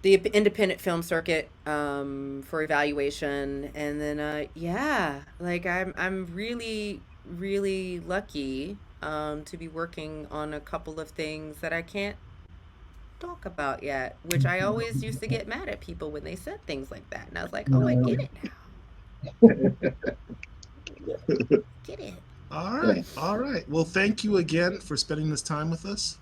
the independent film circuit for evaluation. And then yeah, like I'm really lucky to be working on a couple of things that I can't talk about yet, which I always used to get mad at people when they said things like that, and I was like, oh, I get it now. Get it. All right. Well, thank you again for spending this time with us.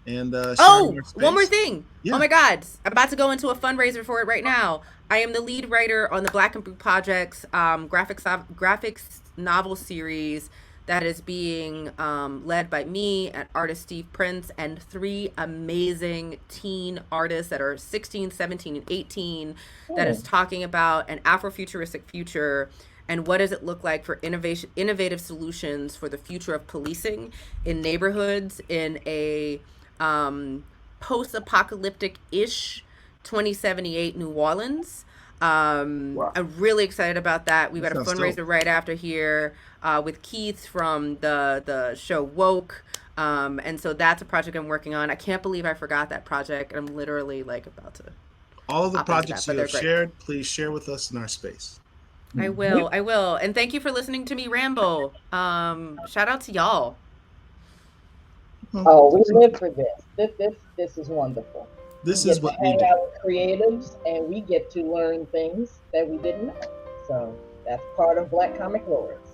And one more thing. Yeah. Oh my God, I'm about to go into a fundraiser for it right now. I am the lead writer on the Black and Blue Project's graphics novel series that is being led by me and artist Steve Prince and 3 amazing teen artists that are 16, 17, and 18 that is talking about an Afrofuturistic future and what does it look like for innovative solutions for the future of policing in neighborhoods in a post-apocalyptic-ish 2078 New Orleans. I'm really excited about that. We've got a fundraiser right after here with Keith from the show Woke. And so that's a project I'm working on. I can't believe I forgot that project. I'm literally like about to. All of the projects you have shared, please share with us in our space. I will. And thank you for listening to me ramble. Shout out to y'all. Oh, we live for this. This is wonderful. This is what we do. Hang out with creatives, and we get to learn things that we didn't know. So that's part of Black Comic Lords.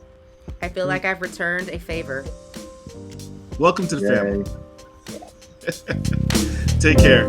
I feel like I've returned a favor. Welcome to the family. Take care.